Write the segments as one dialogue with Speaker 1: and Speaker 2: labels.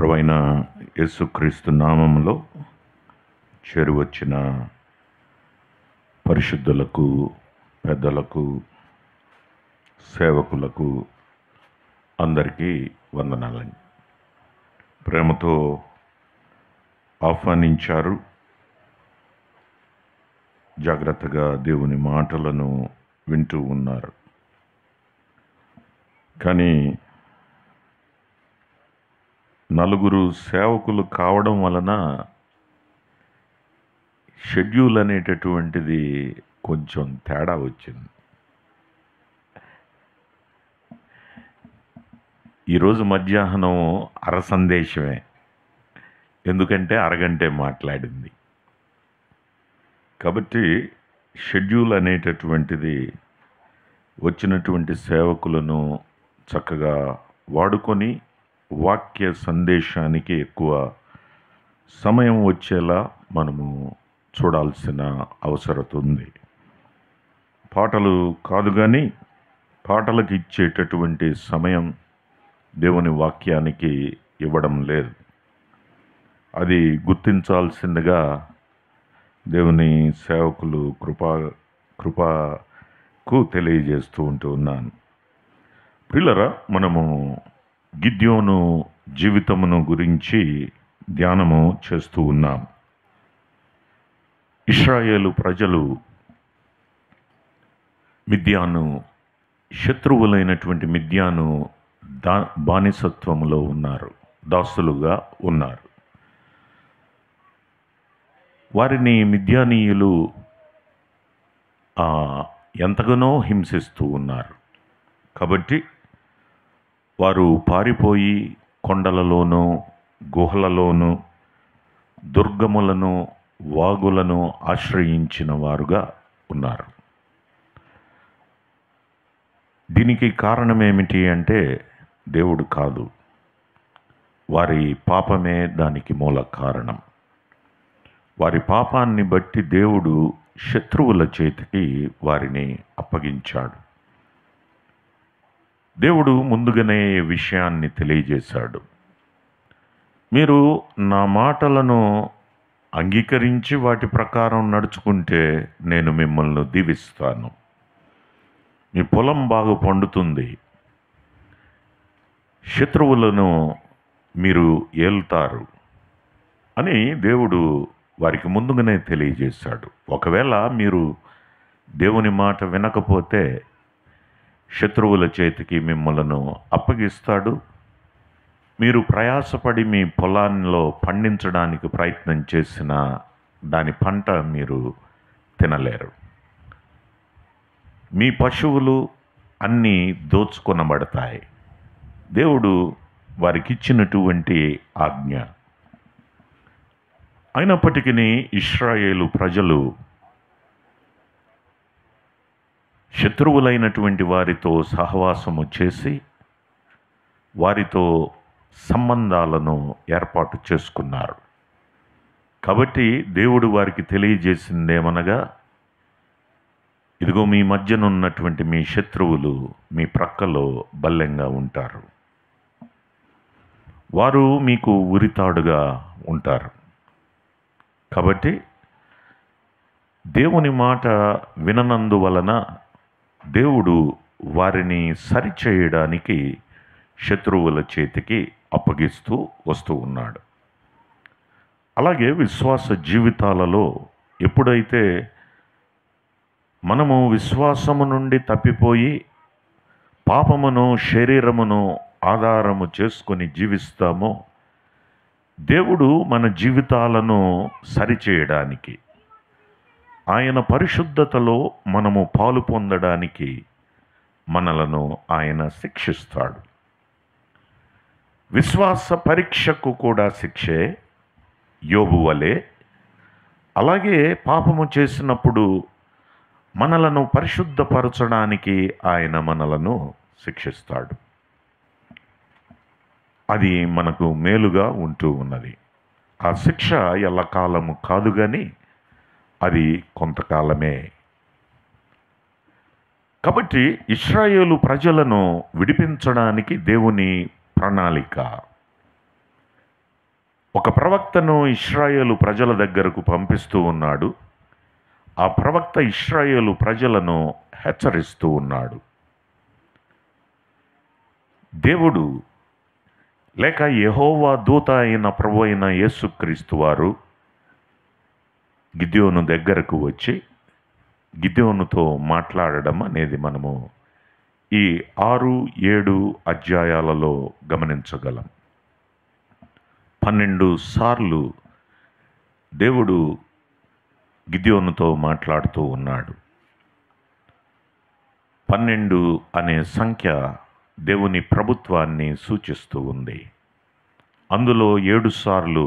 Speaker 1: ప్రభువైన యేసుక్రీస్తు నామములో చేరువచ్చిన పరిశుద్ధులకు, పెద్దలకు, సేవకులకు అందరికీ వందనాలండి. ప్రేమతో ఆహ్వానించారు. జాగ్రత్తగా దేవుని మాటలను వింటూ ఉన్నారు. కానీ నలుగురు సేవకులు కావడం వలన షెడ్యూల్ అనేటటువంటిది కొంచెం తేడా వచ్చింది. ఈరోజు మధ్యాహ్నం సందేశమే, ఎందుకంటే అరగంటే మాట్లాడింది. కాబట్టి షెడ్యూల్ అనేటటువంటిది వచ్చినటువంటి సేవకులను చక్కగా వాడుకొని వాక్య సందేశానికి ఎక్కువ సమయం వచ్చేలా మనము చూడాల్సిన అవసరం ఉంది. పాటలు కాదు, కానీ పాటలకు ఇచ్చేటటువంటి సమయం దేవుని వాక్యానికి ఇవ్వడం లేదు. అది గుర్తించాల్సిందిగా దేవుని సేవకులు కృపకు తెలియజేస్తూ ఉన్నాను. ప్రియులారా, మనము గిద్యోను జీవితమును గురించి ధ్యానము చేస్తూ ఉన్నాం. ఇశ్రాయేలు ప్రజలు మిద్యాను, శత్రువులైనటువంటి మిద్యాను బానిసత్వములో ఉన్నారు, దాసులుగా ఉన్నారు. వారిని మిద్యానీయులు ఎంతగానో హింసిస్తూ ఉన్నారు. కాబట్టి వారు పారిపోయి కొండలలోనూ, గుహలలోనూ, దుర్గములను, వాగులను ఆశ్రయించిన వారుగా ఉన్నారు. దీనికి కారణమేమిటి అంటే దేవుడు కాదు, వారి పాపమే దానికి మూల కారణం. వారి పాపాన్ని బట్టి దేవుడు శత్రువుల చేతికి వారిని అప్పగించాడు. దేవుడు ముందుగానే ఈ విషయాన్ని తెలియజేశాడు. మీరు నా మాటలను అంగీకరించి వాటి ప్రకారం నడుచుకుంటే నేను మిమ్మల్ని దీవిస్తాను, మీ పొలం బాగా పండుతుంది, శత్రువులను మీరు ఏలుతారు అని దేవుడు వారికి ముందుగానే తెలియజేశాడు. ఒకవేళ మీరు దేవుని మాట వినకపోతే శత్రువుల చేతికి మిమ్మలను అప్పగిస్తాడు. మీరు ప్రయాసపడి మీ పొలాల్లో పండించడానికి ప్రయత్నం చేసిన దాని పంట మీరు తినలేరు. మీ పశువులు అన్నీ దోచుకొనబడతాయి. దేవుడు వారికి ఇచ్చినటువంటి ఆజ్ఞ. అయినప్పటికీ ఇశ్రాయేలు ప్రజలు శత్రువులైనటువంటి వారితో సహవాసము చేసి వారితో సంబంధాలను ఏర్పాటు చేసుకున్నారు. కాబట్టి దేవుడు వారికి తెలియజేసిందేమనగా, ఇదిగో మీ మధ్యనున్నటువంటి మీ శత్రువులు మీ ప్రక్కలో బల్లెంగా ఉంటారు, వారు మీకు ఉరితాడుగా ఉంటారు. కాబట్టి దేవుని మాట విననందువలన దేవుడు వారిని సరిచేయడానికి శత్రువుల చేతికి అప్పగిస్తూ వస్తూ ఉన్నాడు. అలాగే విశ్వాస జీవితాలలో ఎప్పుడైతే మనము విశ్వాసము నుండి తప్పిపోయి పాపమును, శరీరమును ఆధారము చేసుకొని జీవిస్తామో, దేవుడు మన జీవితాలను సరిచేయడానికి, ఆయన పరిశుద్ధతలో మనము పాలు పొందడానికి మనలను ఆయన శిక్షిస్తాడు. విశ్వాస పరీక్షకు కూడా శిక్షే, యోబు వలె. అలాగే పాపము చేసినప్పుడు మనలను పరిశుద్ధపరచడానికి ఆయన మనలను శిక్షిస్తాడు. అది మనకు మేలుగా ఉంటూ ఉన్నది. ఆ శిక్ష ఎల్లకాలము కాదు, కానీ అది కొంతకాలమే. కాబట్టి ఇశ్రాయేలు ప్రజలను విడిపించడానికి దేవుని ప్రణాళిక. ఒక ప్రవక్తను ఇశ్రాయేలు ప్రజల దగ్గరకు పంపిస్తూ ఉన్నాడు. ఆ ప్రవక్త ఇశ్రాయేలు ప్రజలను హెచ్చరిస్తూ ఉన్నాడు. దేవుడు లేక యెహోవా దూత అయిన ప్రభు అయిన యేసుక్రీస్తు వారు గిద్యోను దగ్గరకు వచ్చి గిద్యోనుతో మాట్లాడడం అనేది మనము ఈ 6-7 అధ్యాయాలలో గమనించగలం. 12 సార్లు దేవుడు గిద్యోనుతో మాట్లాడుతూ ఉన్నాడు. 12 అనే సంఖ్య దేవుని ప్రభుత్వాన్ని సూచిస్తూ ఉంది. అందులో 7 సార్లు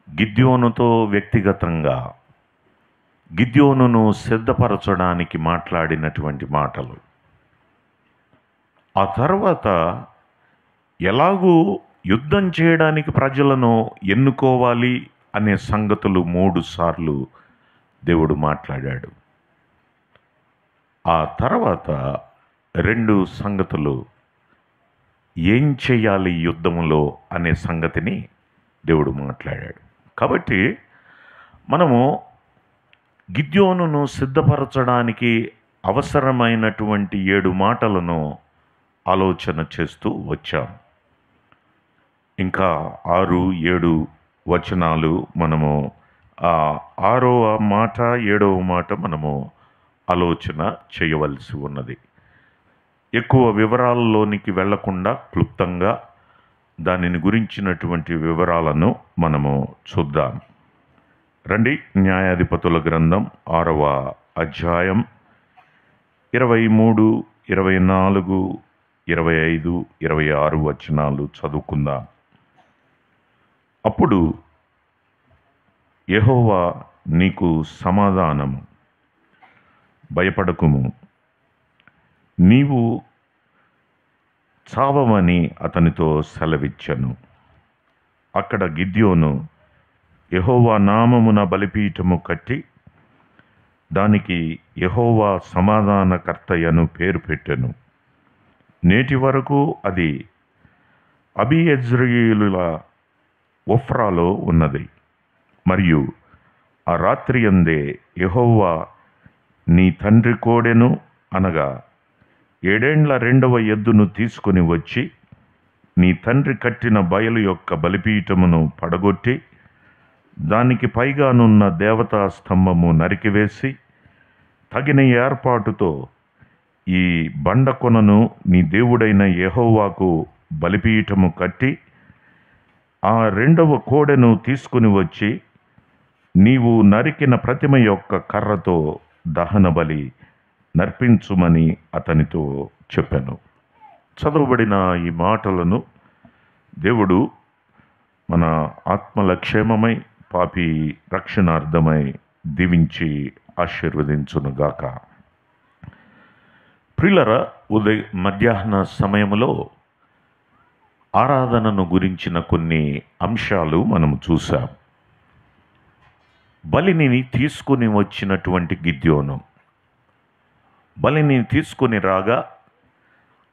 Speaker 1: గిద్యోనుతో వ్యక్తిగతంగా గిద్యోనును సిద్ధపరచడానికి మాట్లాడినటువంటి మాటలు. ఆ తర్వాత ఎలాగూ యుద్ధం చేయడానికి ప్రజలను ఎన్నుకోవాలి అనే సంగతులు 3 సార్లు దేవుడు మాట్లాడాడు. ఆ తర్వాత 2 సంగతులు ఏం చేయాలి యుద్ధంలో అనే సంగతిని దేవుడు మాట్లాడాడు. కాబట్టి మనము గిద్యోనును సిద్ధపరచడానికి అవసరమైనటువంటి 7 మాటలను ఆలోచన చేస్తూ వచ్చాం. ఇంకా 6-7 వచనాలు మనము 6వ మాట 7వ మాట మనము ఆలోచన చేయవలసి ఉన్నది. ఎక్కువ వివరాల్లోనికి వెళ్లకుండా క్లుప్తంగా దానిని గురించినటువంటి వివరాలను మనము చూద్దాం. రండి, న్యాయాధిపతుల గ్రంథం 6వ అధ్యాయం 23, 24, 25, 26 వచనాలు చదువుకుందాం. అప్పుడు యెహోవా నీకు సమాధానము, భయపడకుము, నీవు చావమని అతనితో సెలవిచ్చెను. అక్కడ గిద్యోను యెహోవా నామమున బలిపీఠము కట్టి దానికి యెహోవా సమాధానకర్తయను పేరు పెట్టెను. నేటి వరకు అది అబీయెజ్రీయుల ఒఫ్రాలో ఉన్నది. మరియు ఆ రాత్రి అందే యెహోవా నీ తండ్రి కోడెను అనగా 7 ఏండ్ల 2వ ఎద్దును తీసుకుని వచ్చి నీ తండ్రి కట్టిన బయలు యొక్క బలిపీఠమును పడగొట్టి దానికి పైగానున్న దేవతా స్తంభము నరికివేసి తగిన ఏర్పాటుతో ఈ బండకొనను నీ దేవుడైన యెహోవాకు బలిపీఠము కట్టి ఆ 2వ కోడెను తీసుకుని వచ్చి నీవు నరికిన ప్రతిమ యొక్క కర్రతో దహన బలి నర్పించుమని అతనితో చెప్పెను. చదవబడిన ఈ మాటలను దేవుడు మన ఆత్మల క్షేమమై పాపి రక్షణార్థమై దీవించి ఆశీర్వదించునుగాక. ప్రియులరా, మధ్యాహ్న సమయంలో ఆరాధనను గురించిన కొన్ని అంశాలు మనం చూసాం. బలిని తీసుకుని వచ్చినటువంటి గిద్యోను బలిని తీసుకుని రాగా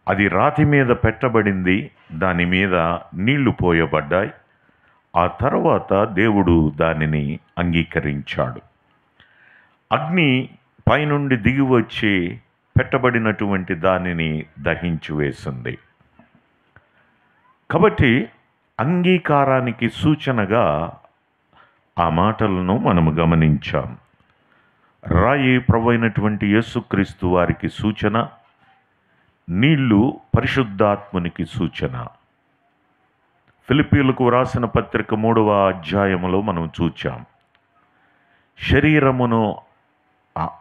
Speaker 1: అది రాతి మీద పెట్టబడింది, దాని మీద నీళ్లు పోయబడ్డాయి. ఆ తర్వాత దేవుడు దానిని అంగీకరించాడు. అగ్ని పైనుండి దిగి వచ్చి పెట్టబడినటువంటి దానిని దహించి వేసింది. కాబట్టి అంగీకారానికి సూచనగా ఆ మాటలను మనము గమనించాం. రాయి ప్రభువైనటువంటి యేసుక్రీస్తు వారికి సూచన, నీళ్లు పరిశుద్ధాత్మునికి సూచన. ఫిలిప్పీయులకు వ్రాసిన పత్రిక 3వ అధ్యాయములో మనం చూచాం. శరీరమును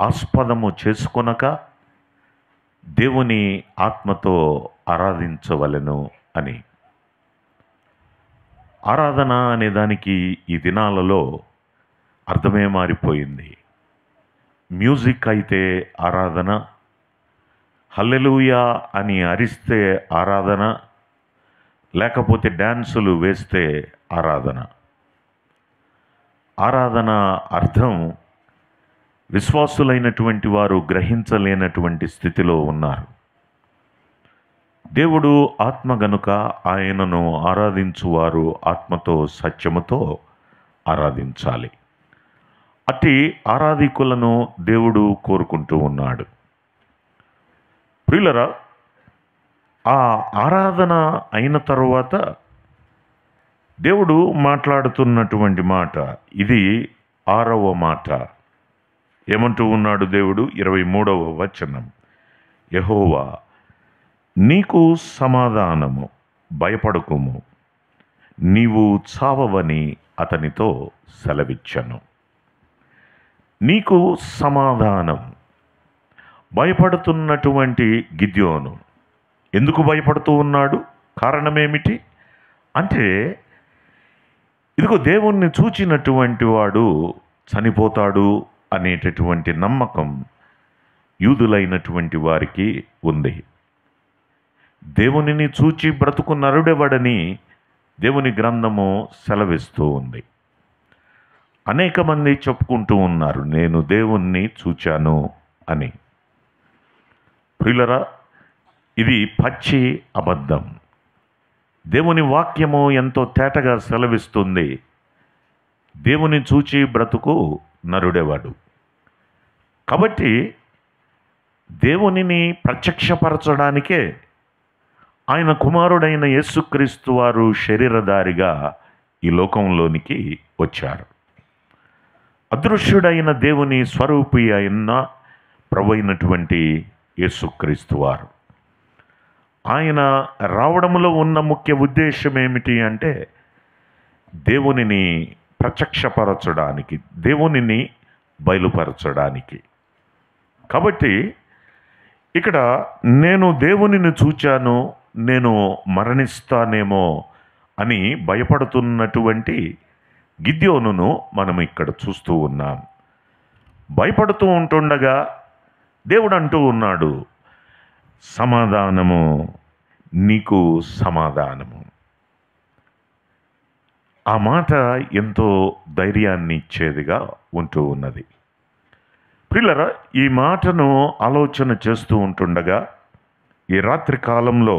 Speaker 1: ఆస్పదము చేసుకొనక దేవుని ఆత్మతో ఆరాధించవలెను అని. ఆరాధన అనే దానికి ఈ దినాలలో అర్థమే మారిపోయింది. మ్యూజిక్ అయితే ఆరాధన, హల్లెలూయా అని అరిస్తే ఆరాధన, లేకపోతే డ్యాన్సులు వేస్తే ఆరాధన. ఆరాధన అర్థం విశ్వాసులైనటువంటి వారు గ్రహించలేనటువంటి స్థితిలో ఉన్నారు. దేవుడు ఆత్మ గనుక ఆయనను ఆరాధించువారు ఆత్మతో సత్యముతో ఆరాధించాలి. అట్టి ఆరాధికులను దేవుడు కోరుకుంటూ ఉన్నాడు. ప్రియులరా, ఆ ఆరాధన అయిన తరువాత దేవుడు మాట్లాడుతున్నటువంటి మాట ఇది 6వ మాట. ఏమంటూ ఉన్నాడు దేవుడు? 23వ వచనం, యెహోవా నీకు సమాధానము, భయపడకుము, నీవు చావవని అతనితో సెలవిచ్చెను. నీకు సమాధానం. భయపడుతున్నటువంటి గిద్యోను ఎందుకు భయపడుతూ ఉన్నాడు? కారణమేమిటి అంటే, ఇదిగో దేవుణ్ణి చూచినటువంటి వాడు చనిపోతాడు అనేటటువంటి నమ్మకం యూదులైనటువంటి వారికి ఉంది. దేవునిని చూచి బ్రతుకు నరుడెవడని దేవుని గ్రంథము సెలవిస్తూ ఉంది. అనేక మంది చెప్పుకుంటూ ఉన్నారు, నేను దేవుణ్ణి చూచాను అని. ప్రియులరా, ఇది పచ్చి అబద్ధం. దేవుని వాక్యము ఎంతో తేటగా సెలవిస్తుంది, దేవుని చూచి బ్రతుకు నరుడెవడు. కాబట్టి దేవునిని ప్రత్యక్షపరచడానికే ఆయన కుమారుడైన యేసుక్రీస్తు వారు శరీరధారిగా ఈ లోకంలోనికి వచ్చారు. అదృశ్యుడైన దేవుని స్వరూపి అయిన ప్రభువైనటువంటి యేసుక్రీస్తు వారు, ఆయన రావడంలో ఉన్న ముఖ్య ఉద్దేశం ఏమిటి అంటే, దేవునిని ప్రత్యక్షపరచడానికి, దేవునిని బయలుపరచడానికి. కాబట్టి ఇక్కడ నేను దేవునిని చూచాను, నేను మరణిస్తానేమో అని భయపడుతున్నటువంటి గిద్యోనును మనం ఇక్కడ చూస్తూ ఉన్నాం. భయపడుతూ ఉంటుండగా దేవుడు అంటూ ఉన్నాడు, సమాధానము, నీకు సమాధానము. ఆ మాట ఎంతో ధైర్యాన్ని ఇచ్చేదిగా ఉంటూ ఉన్నది. ప్రియులరా, ఈ మాటను ఆలోచన చేస్తూ ఉంటుండగా ఈ రాత్రి కాలంలో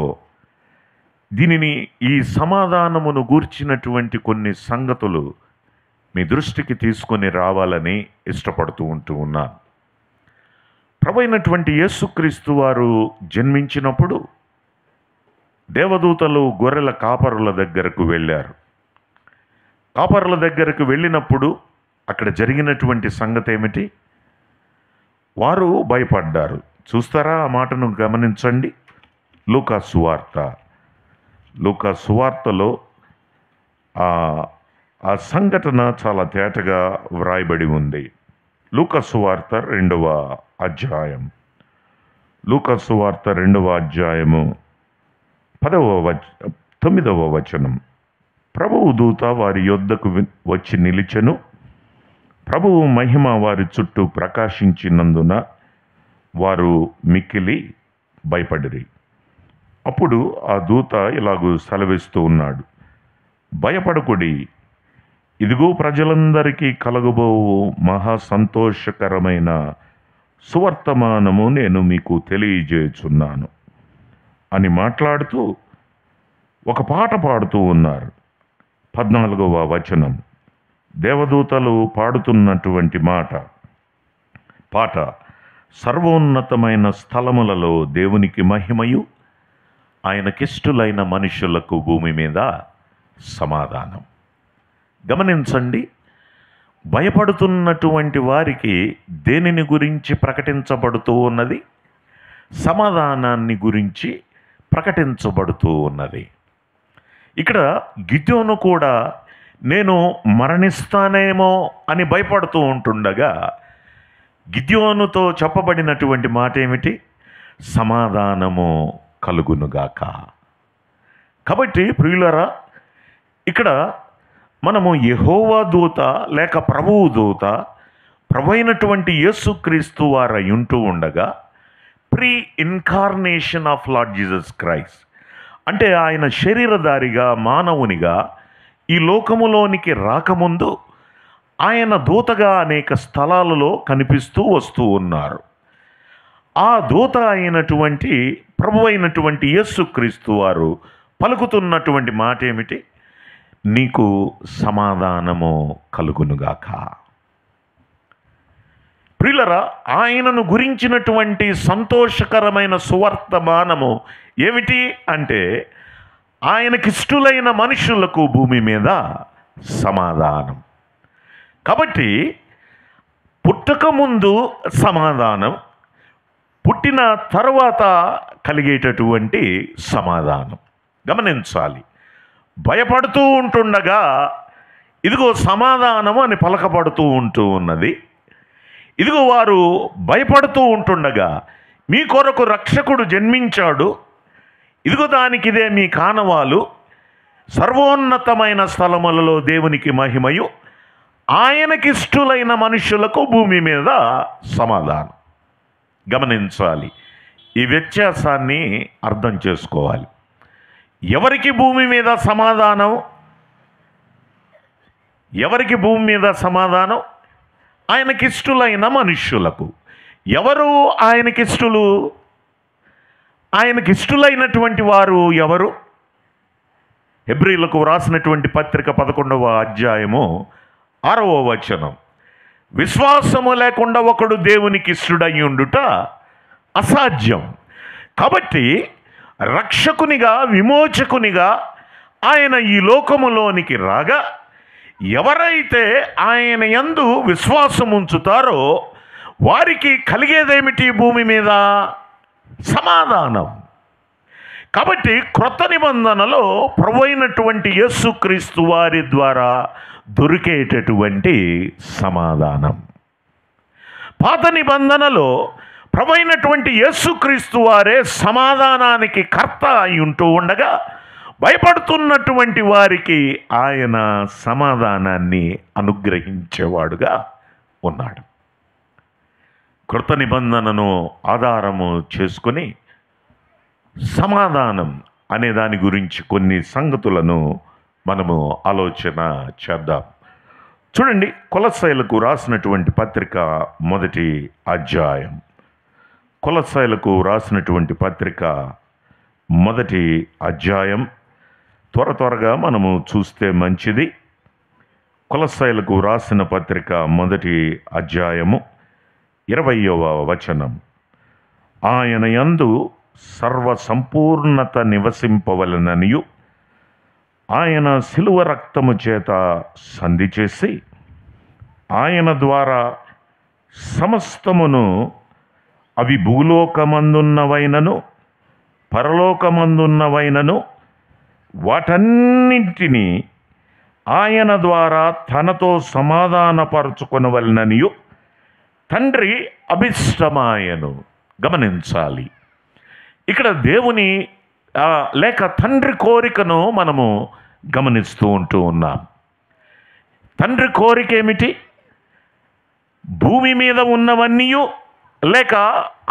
Speaker 1: దీనిని, ఈ సమాధానమును గూర్చినటువంటి కొన్ని సంగతులు మీ దృష్టికి తీసుకొని రావాలని ఇష్టపడుతూ ఉంటూ ఉన్నాను. ప్రభువైనటువంటి యేసుక్రీస్తు వారు జన్మించినప్పుడు దేవదూతలు గొర్రెల కాపరుల దగ్గరకు వెళ్ళారు. కాపరుల దగ్గరకు వెళ్ళినప్పుడు అక్కడ జరిగినటువంటి సంగతి ఏమిటి? వారు భయపడ్డారు. చూస్తారా? ఆ మాటను గమనించండి. లూకా సువార్తలో ఆ సంఘటన చాలా తేటగా వ్రాయబడి ఉంది. లూకా సువార్త 2వ అధ్యాయం, లూకా సువార్త 2వ అధ్యాయము 9వ వచనం. ప్రభువు దూత వారి యొద్దకు వచ్చి నిలిచెను, ప్రభువు మహిమ వారి చుట్టూ ప్రకాశించినందున వారు మిక్కిలి భయపడిరి. అప్పుడు ఆ దూత ఇలాగూ సెలవిస్తూ ఉన్నాడు, భయపడకుడి, ఇదిగో ప్రజలందరికీ కలగబోవు మహా సంతోషకరమైన సువర్తమానము నేను మీకు తెలియజేయుచున్నాను అని మాట్లాడుతూ ఒక పాట పాడుతూ ఉన్నారు. 14వ వచనం, దేవదూతలు పాడుతున్నటువంటి పాట, సర్వోన్నతమైన స్థలములలో దేవునికి మహిమయు, ఆయనకిష్టులైన మనుషులకు భూమి మీద సమాధానం. గమనించండి, భయపడుతున్నటువంటి వారికి దేనిని గురించి ప్రకటించబడుతూ ఉన్నది? సమాధానాన్ని గురించి ప్రకటించబడుతూ ఉన్నది. ఇక్కడ గిద్యోను కూడా నేను మరణిస్తానేమో అని భయపడుతూ ఉంటుండగా గిద్యోనుతో చెప్పబడినటువంటి మాట ఏమిటి? సమాధానము కలుగునుగాక. కాబట్టి ప్రియులరా, ఇక్కడ మనము యెహోవా దూత లేక ప్రభువు దూత, ప్రభువైనటువంటి యేసుక్రీస్తు వారు ఉంటూ ఉండగా, pre incarnation of lord Jesus Christ అంటే ఆయన శరీరధారిగా మానవునిగా ఈ లోకములోనికి రాకముందు ఆయన దూతగా అనేక స్థలాలలో కనిపిస్తూ వస్తూ ఉన్నారు. ఆ దూత అయినటువంటి ప్రభువైనటువంటి యేసుక్రీస్తు వారు పలుకుతున్నటువంటి మాట ఏమిటి? నీకు సమాధానము కలుగునుగాక. ప్రియులరా, ఆయనను గురించినటువంటి సంతోషకరమైన సువర్తమానము ఏమిటి అంటే, ఆయనకిష్టులైన మనుషులకు భూమి మీద సమాధానం. కాబట్టి పుట్టకముందు సమాధానం, పుట్టిన తర్వాత కలిగేటటువంటి సమాధానం గమనించాలి. భయపడుతూ ఉంటుండగా ఇదిగో సమాధానము అని పలకబడుతూ ఉంటూ ఉన్నది. ఇదిగో వారు భయపడుతూ ఉంటుండగా మీ కొరకు రక్షకుడు జన్మించాడు, ఇదిగో దానికి ఇదే మీ కానవాలు, సర్వోన్నతమైన స్థలములలో దేవునికి మహిమయు, ఆయనకిష్టులైన మనుషులకు భూమి మీద సమాధానం. గమనించాలి, ఈ వ్యత్యాసాన్ని అర్థం చేసుకోవాలి. ఎవరికి భూమి మీద సమాధానం? ఎవరికి భూమి మీద సమాధానం? ఆయనకిష్టులైన మనుష్యులకు. ఎవరు ఆయనకిష్టులు? ఆయనకిష్టులైనటువంటి వారు ఎవరు? హెబ్రీలకు వ్రాసినటువంటి పత్రిక 11వ అధ్యాయము 6వ వచనం, విశ్వాసము లేకుండా ఒకడు దేవునికి ఇష్టుడై ఉండుట అసాధ్యం. కాబట్టి రక్షకునిగా, విమోచకునిగా ఆయన ఈ లోకములోనికి రాగా ఎవరైతే ఆయన యందు విశ్వాసం ఉంచుతారో వారికి కలిగేదేమిటి? భూమి మీద సమాధానం. కాబట్టి క్రొత్త నిబంధనలో ప్రభువైనటువంటి యేసుక్రీస్తు వారి ద్వారా దొరికేటటువంటి సమాధానం. పాత నిబంధనలో ప్రభువైనటువంటి యేసుక్రీస్తు వారే సమాధానానికి కర్త అయి ఉంటూ ఉండగా భయపడుతున్నటువంటి వారికి ఆయన సమాధానాన్ని అనుగ్రహించేవాడుగా ఉన్నాడు. కృత నిబంధనను ఆధారము చేసుకొని సమాధానం అనే దాని గురించి కొన్ని సంగతులను మనము ఆలోచన చేద్దాం. చూడండి, కొలస్సీలకు రాసినటువంటి పత్రిక 1వ అధ్యాయం. కొలస్సీలకు రాసినటువంటి పత్రిక 1వ అధ్యాయం త్వరగా మనము చూస్తే మంచిది. కొలస్సీలకు రాసిన పత్రిక 1వ అధ్యాయము 20వ వచనం, ఆయన యందు సర్వ సంపూర్ణత నివసింపవలననియు ఆయన శిలువ రక్తము చేత సంధి చేసి ఆయన ద్వారా సమస్తమును, అవి భూలోకమందున్నవైనను పరలోకమందున్నవైనను వాటన్నింటినీ ఆయన ద్వారా తనతో సమాధానపరచుకొనవలననియు తండ్రి అభిష్టమాయను. గమనించాలి, ఇక్కడ దేవుని లేక తండ్రి కోరికను మనము గమనిస్తూ ఉంటూ ఉన్నాం. తండ్రి కోరిక ఏమిటి? భూమి మీద ఉన్నవన్నీ లేక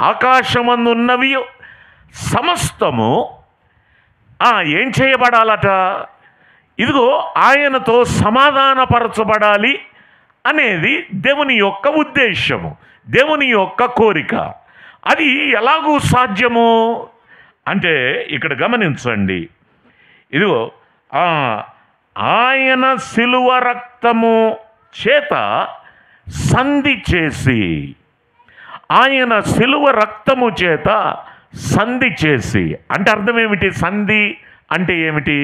Speaker 1: ఆకాశమందు ఉన్నవి సమస్తము ఏం చేయబడాలట? ఇదిగో ఆయనతో సమాధానపరచబడాలి అనేది దేవుని యొక్క ఉద్దేశము, దేవుని యొక్క కోరిక. అది ఎలాగూ సాధ్యము అంటే ఇక్కడ గమనించండి, ఇదిగో ఆయన శిలువ రక్తము చేత సంధి చేసి, ఆయన శిలువ రక్తము చేత సంధి చేసి అంటే అర్థం ఏమిటి? సంధి అంటే ఏమిటి?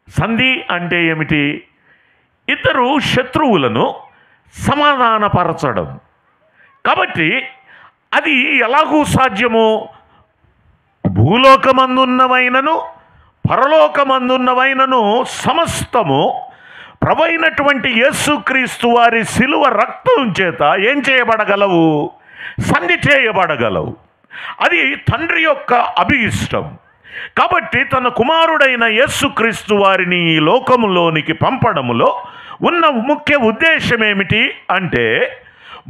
Speaker 1: సంధి అంటే ఏమిటి? ఇద్దరు శత్రువులను సమాధానపరచడం. కాబట్టి అది ఎలాగూ సాధ్యము? భూలోకమందున్నవైనను పరలోకమందున్నవైనను సమస్తము ప్రభువైనటువంటి యేసుక్రీస్తు వారి శిలువ రక్తం చేత ఏం చేయబడగలవు? సంధి చేయబడగలవు. అది తండ్రి యొక్క అభిష్టం. కాబట్టి తన కుమారుడైన యేసుక్రీస్తు వారిని ఈ లోకములోనికి పంపడములో ఉన్న ముఖ్య ఉద్దేశం ఏమిటి అంటే,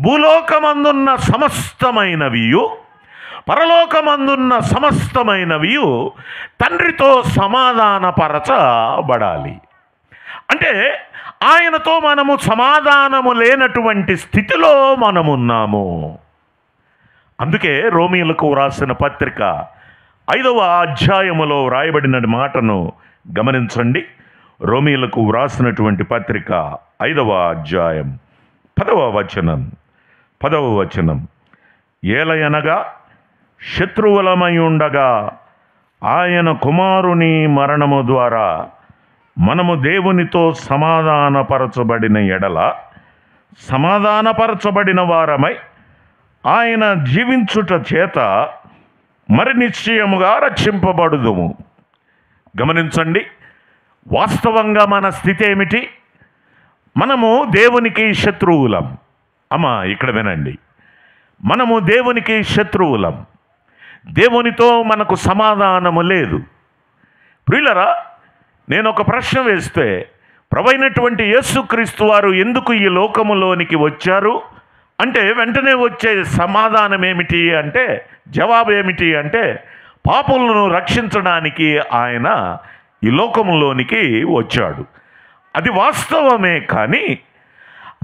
Speaker 1: భూలోకమందున్న సమస్తమైనవియు పరలోకమందున్న సమస్తమైనవియు తండ్రితో సమాధానపరచబడాలి. అంటే ఆయనతో మనము సమాధానము లేనటువంటి స్థితిలో మనమున్నాము. అందుకే రోమీయులకు వ్రాసిన పత్రిక 5వ అధ్యాయములో వ్రాయబడిన మాటను గమనించండి. రోమీయులకు వ్రాసినటువంటి పత్రిక 5వ అధ్యాయం 10వ వచనం. ఏలయనగా శత్రువులమై ఉండగా ఆయన కుమారుని మరణము ద్వారా మనము దేవునితో సమాధానపరచబడిన ఎడల సమాధానపరచబడిన వారమై ఆయన జీవించుట చేత మరి నిశ్చయముగా రక్షింపబడుదుము. గమనించండి, వాస్తవంగా మన స్థితి ఏమిటి? మనము దేవునికి శత్రువులం. ఇక్కడ వినండి, మనము దేవునికి శత్రువులం. దేవునితో మనకు సమాధానము లేదు. ప్రియులరా, నేను ఒక ప్రశ్న వేస్తే, ప్రభువైనటువంటి యేసుక్రీస్తు వారు ఎందుకు ఈ లోకములోనికి వచ్చారు అంటే వెంటనే వచ్చే సమాధానం ఏమిటి అంటే, జవాబు ఏమిటి అంటే, పాపులను రక్షించడానికి ఆయన ఈ లోకములోనికి వచ్చాడు. అది వాస్తవమే. కానీ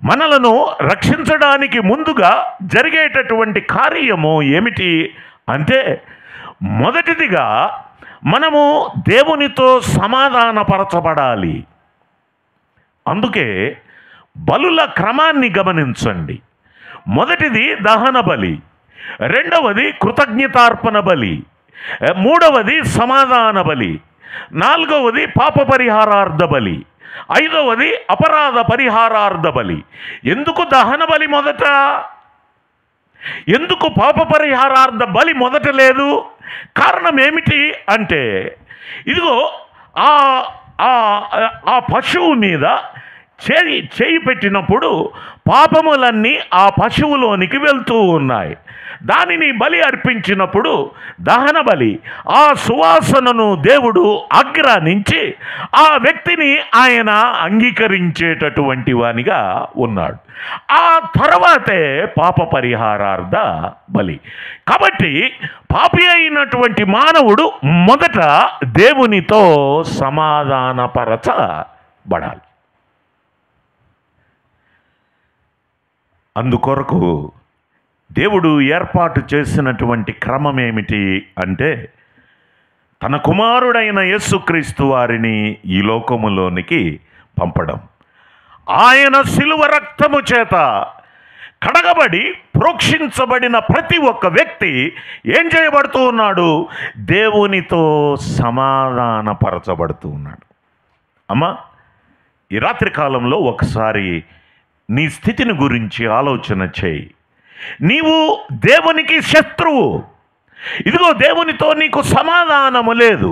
Speaker 1: మనలను రక్షించడానికి ముందుగా జరిగేటటువంటి కార్యము ఏమిటి అంటే, మొదటిదిగా మనము దేవునితో సమాధానపరచబడాలి. అందుకే బలుల క్రమాన్ని గమనించండి. మొదటిది దహన బలి, రెండవది కృతజ్ఞతార్పణ బలి, మూడవది సమాధాన బలి, నాలుగవది పాప పరిహారార్థ బలి, ఐదవది అపరాధ పరిహారార్థ బలి. ఎందుకు దహన బలి మొదట? ఎందుకు పాప పరిహారార్థ బలి మొదట లేదు? కారణం ఏమిటి అంటే, ఇదిగో ఆ పశువు మీద చేయి పెట్టినప్పుడు పాపములన్నీ ఆ పశువులోనికి వెళ్తూ ఉన్నాయి. దానిని బలి అర్పించినప్పుడు దహన బలి, ఆ సువాసనను దేవుడు ఆగ్రహించి ఆ వ్యక్తిని ఆయన అంగీకరించేటటువంటి వానిగా ఉన్నాడు. ఆ తర్వాతే పాప పరిహారార్థ బలి. కాబట్టి పాపి అయినటువంటి మానవుడు మొదట దేవునితో సమాధానపరచబడాలి. అందుకొరకు దేవుడు ఏర్పాటు చేసినటువంటి క్రమం ఏమిటి అంటే, తన కుమారుడైన యేసుక్రీస్తు వారిని ఈ లోకములోనికి పంపడం. ఆయన శిలువ రక్తము చేత కడగబడి ప్రోక్షించబడిన ప్రతి ఒక్క వ్యక్తి ఏం చేయబడుతూ ఉన్నాడు? దేవునితో సమాధానపరచబడుతూ ఉన్నాడు. ఈ రాత్రి కాలంలో ఒకసారి నీ స్థితిని గురించి ఆలోచన చేయి. నీవు దేవునికి శత్రువు. ఇదిగో దేవునితో నీకు సమాధానము లేదు.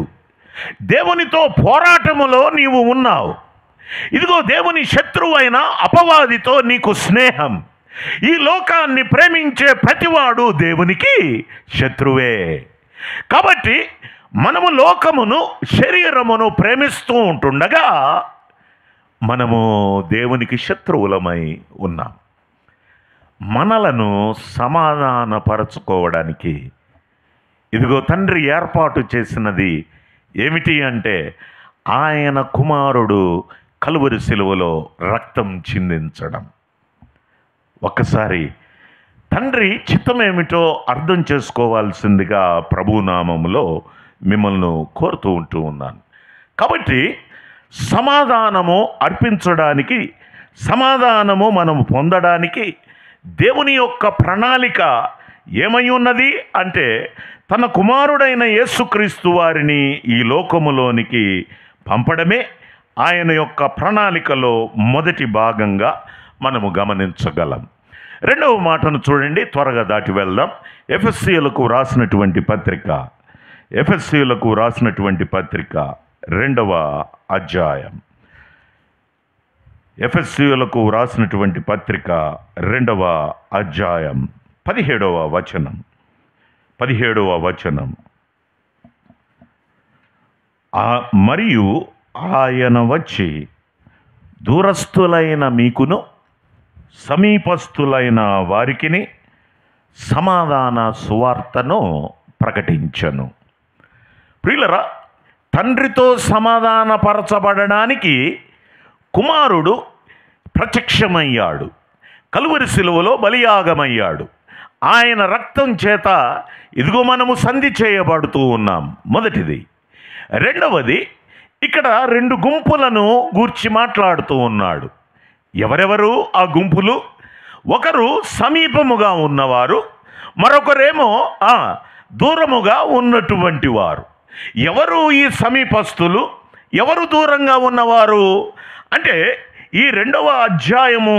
Speaker 1: దేవునితో పోరాటములో నీవు ఉన్నావు. ఇదిగో దేవుని శత్రువైన అపవాదితో నీకు స్నేహం. ఈ లోకాన్ని ప్రేమించే ప్రతివాడు దేవునికి శత్రువే. కాబట్టి మనము లోకమును, శరీరమును ప్రేమిస్తూ ఉంటుండగా మనము దేవునికి శత్రువులమై ఉన్నాం. మనలను సమాధానపరచుకోవడానికి ఇదిగో తండ్రి ఏర్పాటు చేసినది ఏమిటి అంటే, ఆయన కుమారుడు కలువరి శిలువలో రక్తం చిందించడం. ఒక్కసారి తండ్రి చిత్తం ఏమిటో అర్థం చేసుకోవాల్సిందిగా ప్రభునామములో మిమ్మల్ని కోరుతూ ఉంటూ ఉన్నాను. కాబట్టి సమాధానము అర్పించడానికి, సమాధానము మనము పొందడానికి దేవుని యొక్క ప్రణాళిక ఏమై ఉన్నది అంటే, తన కుమారుడైన యేసుక్రీస్తు వారిని ఈ లోకములోనికి పంపడమే ఆయన యొక్క ప్రణాళికలో మొదటి భాగంగా మనము గమనించగలం. రెండవ మాటను చూడండి, త్వరగా దాటి వెళ్దాం. ఎఫెసీయులకు రాసినటువంటి పత్రిక 2వ అధ్యాయం. ఎఫెసీయులకు రాసినటువంటి పత్రిక 2వ అధ్యాయం 17వ వచనం. మరియు ఆయన వచ్చి దూరస్థులైన మీకును సమీపస్థులైన వారికిని సమాధాన సువార్తను ప్రకటించను. ప్రియులరా, తండ్రితో సమాధానపరచబడడానికి కుమారుడు ప్రత్యక్షమయ్యాడు, కలువరి శిలువలో బలియాగమయ్యాడు. ఆయన రక్తం చేత ఇదిగో మనము సంధి చేయబడుతూ ఉన్నాం, మొదటిది. రెండవది, ఇక్కడ 2 గుంపులను గూర్చి మాట్లాడుతూ ఉన్నాడు. ఎవరెవరు ఆ గుంపులు? ఒకరు సమీపముగా ఉన్నవారు, మరొకరేమో దూరముగా ఉన్నటువంటి వారు. ఎవరు ఈ సమీపస్తులు, ఎవరు దూరంగా ఉన్నవారు అంటే ఈ 2వ అధ్యాయము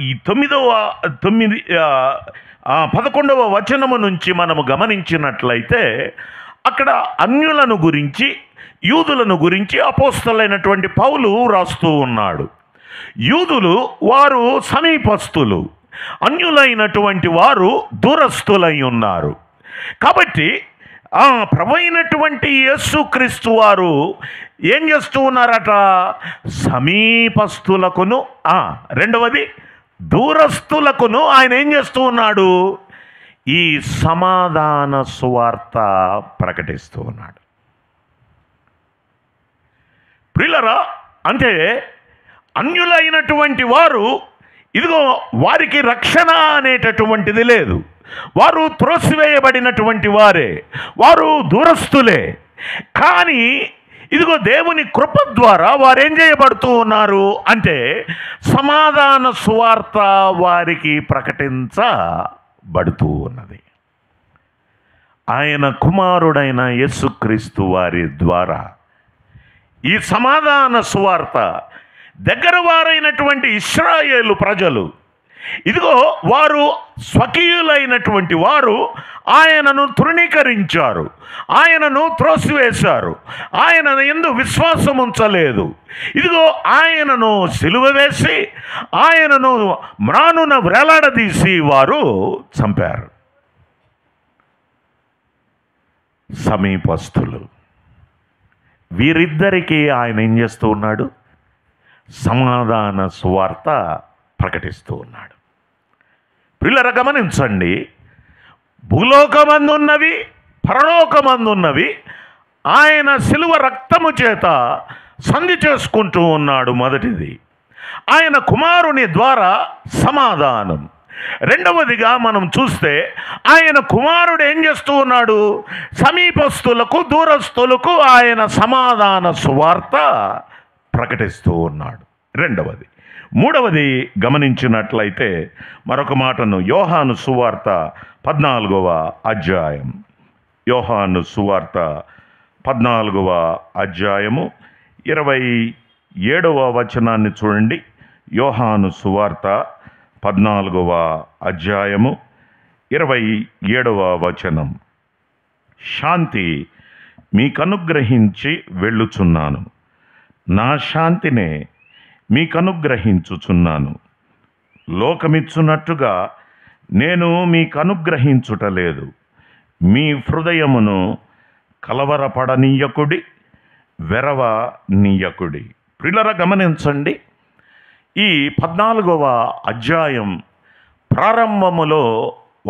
Speaker 1: ఈ 11వ వచనము నుంచి మనము గమనించినట్లయితే అక్కడ అన్యులను గురించి, యూదులను గురించి అపోస్తలుడైనటువంటి పౌలు రాస్తూ ఉన్నాడు. యూదులు వారు సమీపస్తులు, అన్యులైనటువంటి వారు దూరస్తులై ఉన్నారు. కాబట్టి ప్రభు అయినటువంటి యేసుక్రీస్తు వారు ఏం చేస్తూ ఉన్నారట? సమీపస్తులకును రెండవది దూరస్తులకును ఆయన ఏం చేస్తూ ఉన్నాడు? ఈ సమాధాన సువార్త ప్రకటిస్తూ ఉన్నాడు. ప్రియులారా, అంటే అన్యులైనటువంటి వారు ఇదిగో వారికి రక్షణ అనేటటువంటిది లేదు. వారు త్రోసివేయబడినటువంటి వారే, వారు దూరస్తులే. కానీ ఇదిగో దేవుని కృప ద్వారా వారు ఏం చేయబడుతూ ఉన్నారు అంటే సమాధాన సువార్త వారికి ప్రకటించబడుతూ ఉన్నది. ఆయన కుమారుడైన యేసుక్రీస్తు వారి ద్వారా ఈ సమాధాన సువార్త దగ్గర వారైనటువంటి ఇశ్రాయేలు ప్రజలు ఇదిగో వారు స్వకీయులైనటువంటి వారు ఆయనను తృణీకరించారు, ఆయనను త్రోసివేశారు, ఆయన యందు విశ్వాసం ఉంచలేదు. ఇదిగో ఆయనను సిలువ వేసి ఆయనను మ్రానున వేలాడదీసి వారు చంపారు. సమీపస్తులు వీరిద్దరికీ ఆయన ఏం చేస్తూ ఉన్నాడు? సమాధాన సువార్త ప్రకటిస్తూ ఉన్నాడు. ప్రియులారా, గమనించండి, భూలోకమందున్నవి పరలోకమందున్నవి ఆయన శిలువ రక్తము చేత సంధి చేసుకుంటూ ఉన్నాడు. మొదటిది ఆయన కుమారుని ద్వారా సమాధానం. రెండవదిగా మనం చూస్తే ఆయన కుమారుడు ఏం చేస్తూ ఉన్నాడు? సమీపస్తులకు దూరస్తులకు ఆయన సమాధాన సువార్త ప్రకటిస్తూ ఉన్నాడు. రెండవది. మూడవది గమనించినట్లయితే మరొక మాటను యోహాను సువార్త 14వ అధ్యాయం, యోహాను సువార్త 14వ అధ్యాయము 27వ వచనాన్ని చూడండి. యోహాను సువార్త 14వ అధ్యాయము 27వ వచనం. శాంతి మీకనుగ్రహించి వెళ్ళుచున్నాను, నా శాంతినే మీకనుగ్రహించుచున్నాను. లోకమిచ్చున్నట్టుగా నేను మీకనుగ్రహించుటలేదు. మీ హృదయమును కలవరపడనీయకుడి, వెరవనీయకుడి. ప్రియులారా, గమనించండి, ఈ 14వ అధ్యాయం ప్రారంభములో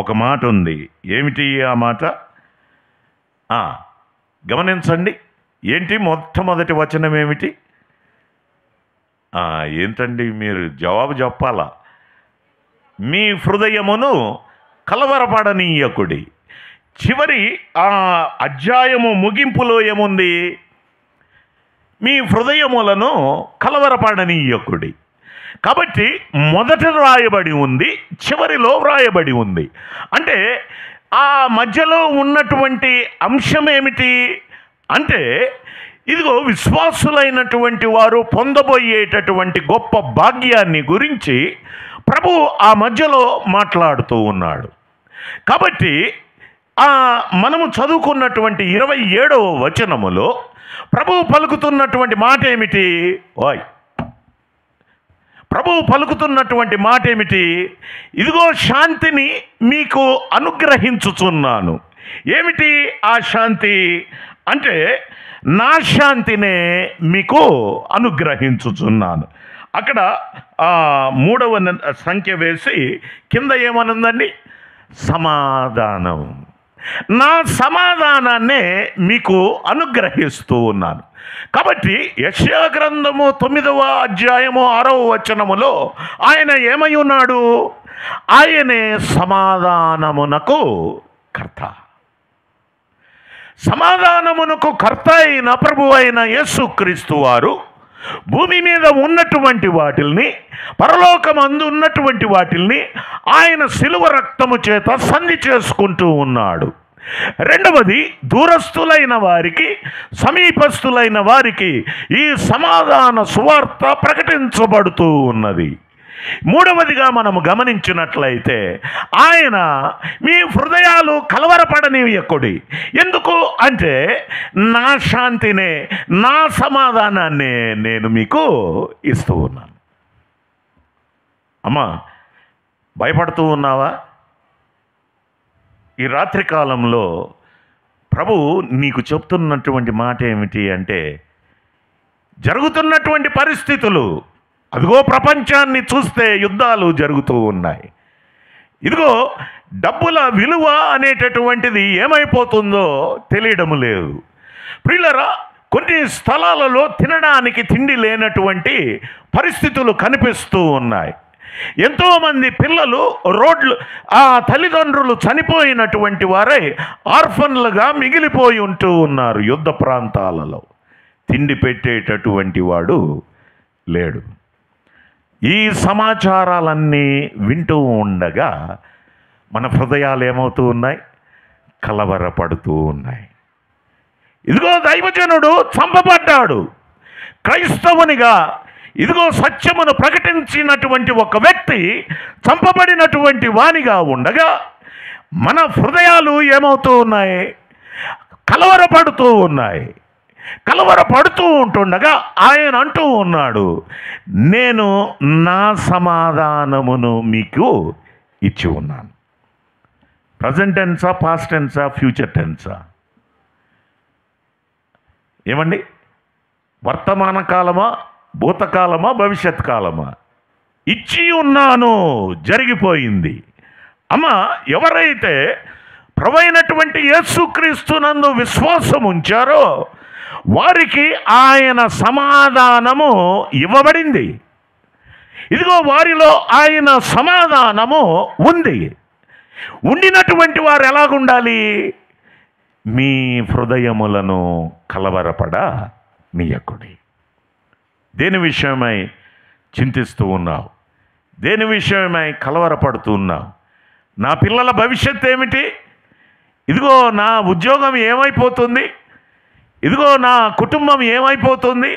Speaker 1: ఒక మాట ఉంది. ఏమిటి ఆ మాట? గమనించండి. ఏంటి మొట్టమొదటి వచనం ఏమిటి? ఏంటండి, మీరు జవాబు చెప్పాలా? మీ హృదయమును కలవరపడనీయకుడి. చివరి ఆ అధ్యాయము ముగింపులో ఏముంది? మీ హృదయములను కలవరపడనీయకుడి. కాబట్టి మొదట వ్రాయబడి ఉంది, చివరిలో వ్రాయబడి ఉంది. అంటే ఆ మధ్యలో ఉన్నటువంటి అంశం ఏమిటి అంటే ఇదిగో విశ్వాసులైనటువంటి వారు పొందబోయేటటువంటి గొప్ప భాగ్యాన్ని గురించి ప్రభు ఆ మధ్యలో మాట్లాడుతూ ఉన్నాడు. కాబట్టి మనము చదువుకున్నటువంటి 27వ వచనములో ప్రభువు పలుకుతున్నటువంటి మాట ఏమిటి? ప్రభువు పలుకుతున్నటువంటి మాట ఏమిటి? ఇదిగో శాంతిని మీకు అనుగ్రహించుచున్నాను. ఏమిటి ఆ శాంతి అంటే నా శాంతినే మీకు అనుగ్రహించుచున్నాను. అక్కడ 3వ సంఖ్య వేసి కింద ఏమనుందండి? సమాధానం. నా సమాధానాన్నే మీకు అనుగ్రహిస్తూ ఉన్నాను. కాబట్టి యెషయా గ్రంథము 9వ అధ్యాయము 6వ వచనములో ఆయన ఏమై ఉన్నాడు? ఆయనే సమాధానమునకు కర్త. సమాధానమునకు కర్త అయిన ప్రభు అయిన యేసుక్రీస్తు వారు భూమి మీద ఉన్నటువంటి వాటిల్ని, పరలోకమందు ఉన్నటువంటి వాటిల్ని ఆయన శిలువ రక్తము చేత సంధి చేసుకుంటూ ఉన్నాడు. రెండవది, దూరస్థులైన వారికి, సమీపస్థులైన వారికి ఈ సమాధాన సువార్త ప్రకటించబడుతూ ఉన్నది. మూడవదిగా మనము గమనించినట్లయితే, ఆయన మీ హృదయాలు కలవరపడనివ్వకుడి. ఎందుకు అంటే, నా శాంతినే, నా సమాధానాన్నే నేను మీకు ఇస్తూ ఉన్నాను. అమ్మా, భయపడుతూ ఉన్నావా? ఈ రాత్రి కాలంలో ప్రభు నీకు చెప్తున్నటువంటి మాట ఏమిటి అంటే, జరుగుతున్నటువంటి పరిస్థితులు, అదిగో ప్రపంచాన్ని చూస్తే యుద్ధాలు జరుగుతూ ఉన్నాయి. ఇదిగో డబ్బుల విలువ అనేటటువంటిది ఏమైపోతుందో తెలియడం లేదు. ప్రియులారా, కొన్ని స్థలాలలో తినడానికి తిండి లేనటువంటి పరిస్థితులు కనిపిస్తూ ఉన్నాయి. ఎంతోమంది పిల్లలు ఆ తల్లిదండ్రులు చనిపోయినటువంటి వారై ఆర్ఫన్లుగా మిగిలిపోయి ఉంటూ ఉన్నారు. యుద్ధ ప్రాంతాలలో తిండి పెట్టేటటువంటి వాడు లేడు. ఈ సమాచారాలన్నీ వింటూ ఉండగా మన హృదయాలు ఏమవుతూ ఉన్నాయి? కలవరపడుతూ ఉన్నాయి. ఇదిగో దైవజనుడు చంపబడ్డాడు. క్రైస్తవునిగా ఇదిగో సత్యమును ప్రకటించినటువంటి ఒక వ్యక్తి చంపబడినటువంటి వానిగా ఉండగా మన హృదయాలు ఏమవుతూ ఉన్నాయి? కలవరపడుతూ ఉన్నాయి. కలవరపడుతూ ఉంటుండగా ఆయన అంటూ ఉన్నాడు, నేను నా సమాధానమును మీకు ఇచ్చి ఉన్నాను. ప్రజెంట్ టెన్సా, పాస్ట్ టెన్సా, ఫ్యూచర్ టెన్సా? ఏమండి? వర్తమాన కాలమా, భూతకాలమా, భవిష్యత్ కాలమా? ఇచ్చి ఉన్నాను, జరిగిపోయింది. అమ్మ, ఎవరైతే ప్రభువైనటువంటి యేసుక్రీస్తునందు విశ్వాసం ఉంచారో వారికి ఆయన సమాధానము ఇవ్వబడింది. ఇదిగో వారిలో ఆయన సమాధానము ఉంది. ఉండినటువంటి వారు ఎలాగుండాలి? మీ హృదయములను కలవరపడనీయకుడి. దేని విషయమై చింతిస్తూ ఉన్నావు? దేని విషయమై కలవరపడుతూ ఉన్నావు? నా పిల్లల భవిష్యత్తు ఏమిటి? ఇదిగో నా ఉద్యోగం ఏమైపోతుంది? ఇదిగో నా కుటుంబం ఏమైపోతుంది?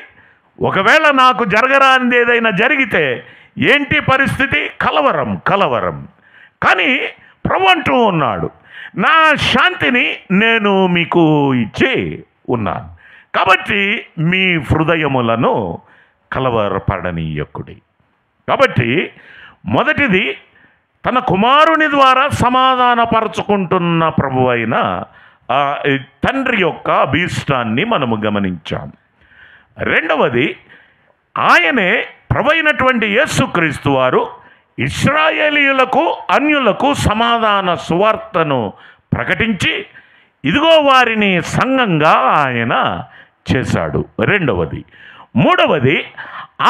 Speaker 1: ఒకవేళ నాకు జరగరానిది ఏదైనా జరిగితే ఏంటి పరిస్థితి? కలవరం. కానీ ప్రభు అంటూ ఉన్నాడు, నా శాంతిని నేను మీకు ఇచ్చి ఉన్నాను. కాబట్టి మీ హృదయములను కలవరపడనీయకుడి. కాబట్టి మొదటిది, తన కుమారుని ద్వారా సమాధానపరచుకుంటున్న ప్రభు అయిన తండ్రి యొక్క అభీష్టాన్ని మనము గమనించాం. రెండవది, ఆయనే ప్రభువైనటువంటి యేసుక్రీస్తు వారు ఇశ్రాయేలీయులకు, అన్యులకు సమాధాన సువార్తను ప్రకటించి ఇదిగో వారిని సంఘంగా ఆయన చేశాడు. రెండవది. మూడవది,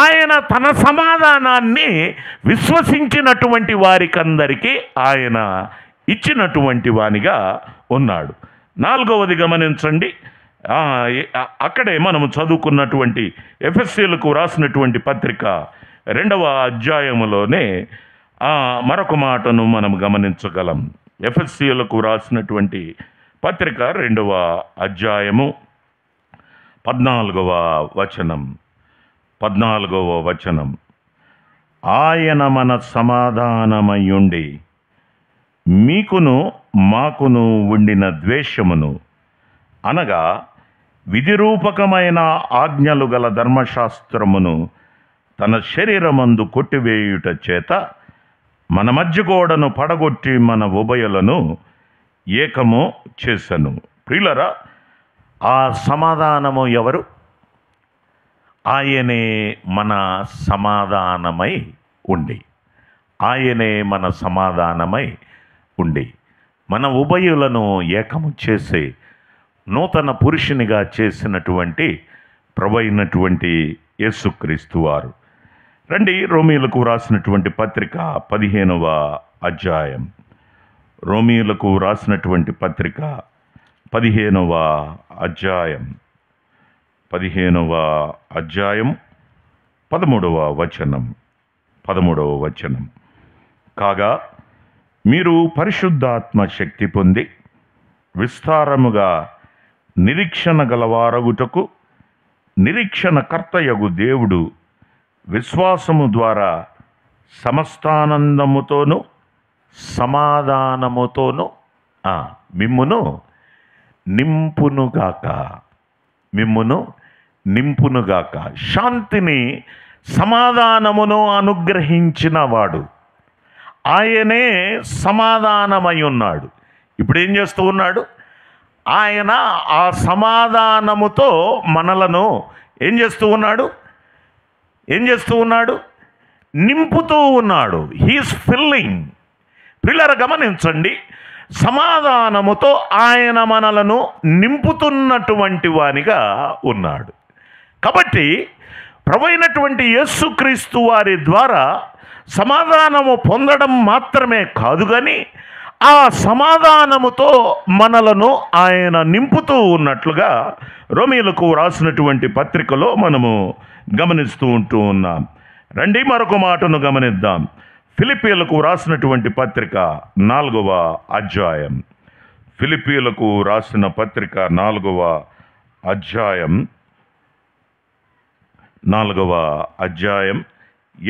Speaker 1: ఆయన తన సమాధానాన్ని విశ్వసించినటువంటి వారికందరికీ ఆయన ఇచ్చినటువంటి వానిగా ఉన్నాడు. నాలుగవది గమనించండి, అక్కడే మనము చదువుకున్నటువంటి ఎఫెసీయులకు రాసినటువంటి పత్రిక 2వ అధ్యాయములోనే మరొక మాటను మనం గమనించగలం. ఎఫెసీయులకు రాసినటువంటి పత్రిక 2వ అధ్యాయము 14వ వచనం, ఆయన మన సమాధానమయ్యుండి మీకును మాకును ఉండిన ద్వేషమును, అనగా విధిరూపకమైన ఆజ్ఞలు గల ధర్మశాస్త్రమును తన శరీరమందు కొట్టివేయుట చేత మన మధ్య గోడను పడగొట్టి మన ఉభయులను ఏకము చేసెను. ప్రియులరా, ఆ సమాధానము ఎవరు? ఆయనే మన సమాధానమై ఉండి, మన ఉభయులను ఏకము చేసి నూతన పురుషునిగా చేసినటువంటి ప్రభువైనటువంటి యేసుక్రీస్తు వారు. రండి, రోమీయులకు రాసినటువంటి పత్రిక 15వ అధ్యాయం. రోమీయులకు రాసినటువంటి పత్రిక 15వ అధ్యాయం 13వ వచనం. కాగా మీరు పరిశుద్ధాత్మ శక్తి పొంది విస్తారముగా నిరీక్షణ గలవారగుటకు నిరీక్షణకర్తయగు దేవుడు విశ్వాసము ద్వారా సమస్తానందముతోనూ సమాధానముతోనూ మిమ్మును నింపునుగాక. శాంతిని సమాధానమును అనుగ్రహించిన వాడు ఆయనే సమాధానమై ఉన్నాడు. ఇప్పుడు ఏం చేస్తూ ఉన్నాడు? ఆయన ఆ సమాధానముతో మనలను ఏం చేస్తూ ఉన్నాడు? నింపుతూ ఉన్నాడు. He's filling. పిల్లలు గమనించండి, సమాధానముతో ఆయన మనలను నింపుతున్నటువంటి వానిగా ఉన్నాడు. కాబట్టి ప్రభువైనటువంటి యేసుక్రీస్తు వారి ద్వారా సమాధానము పొందడం మాత్రమే కాదు, కానీ ఆ సమాధానముతో మనలను ఆయన నింపుతూ ఉన్నట్లుగా రోమీయులకు రాసినటువంటి పత్రికలో మనము గమనిస్తూ ఉన్నాం. రండి మరొక మాటను గమనిద్దాం. ఫిలిప్పీయులకు రాసినటువంటి పత్రిక 4వ అధ్యాయం. ఫిలిప్పీయులకు రాసిన పత్రిక 4వ అధ్యాయం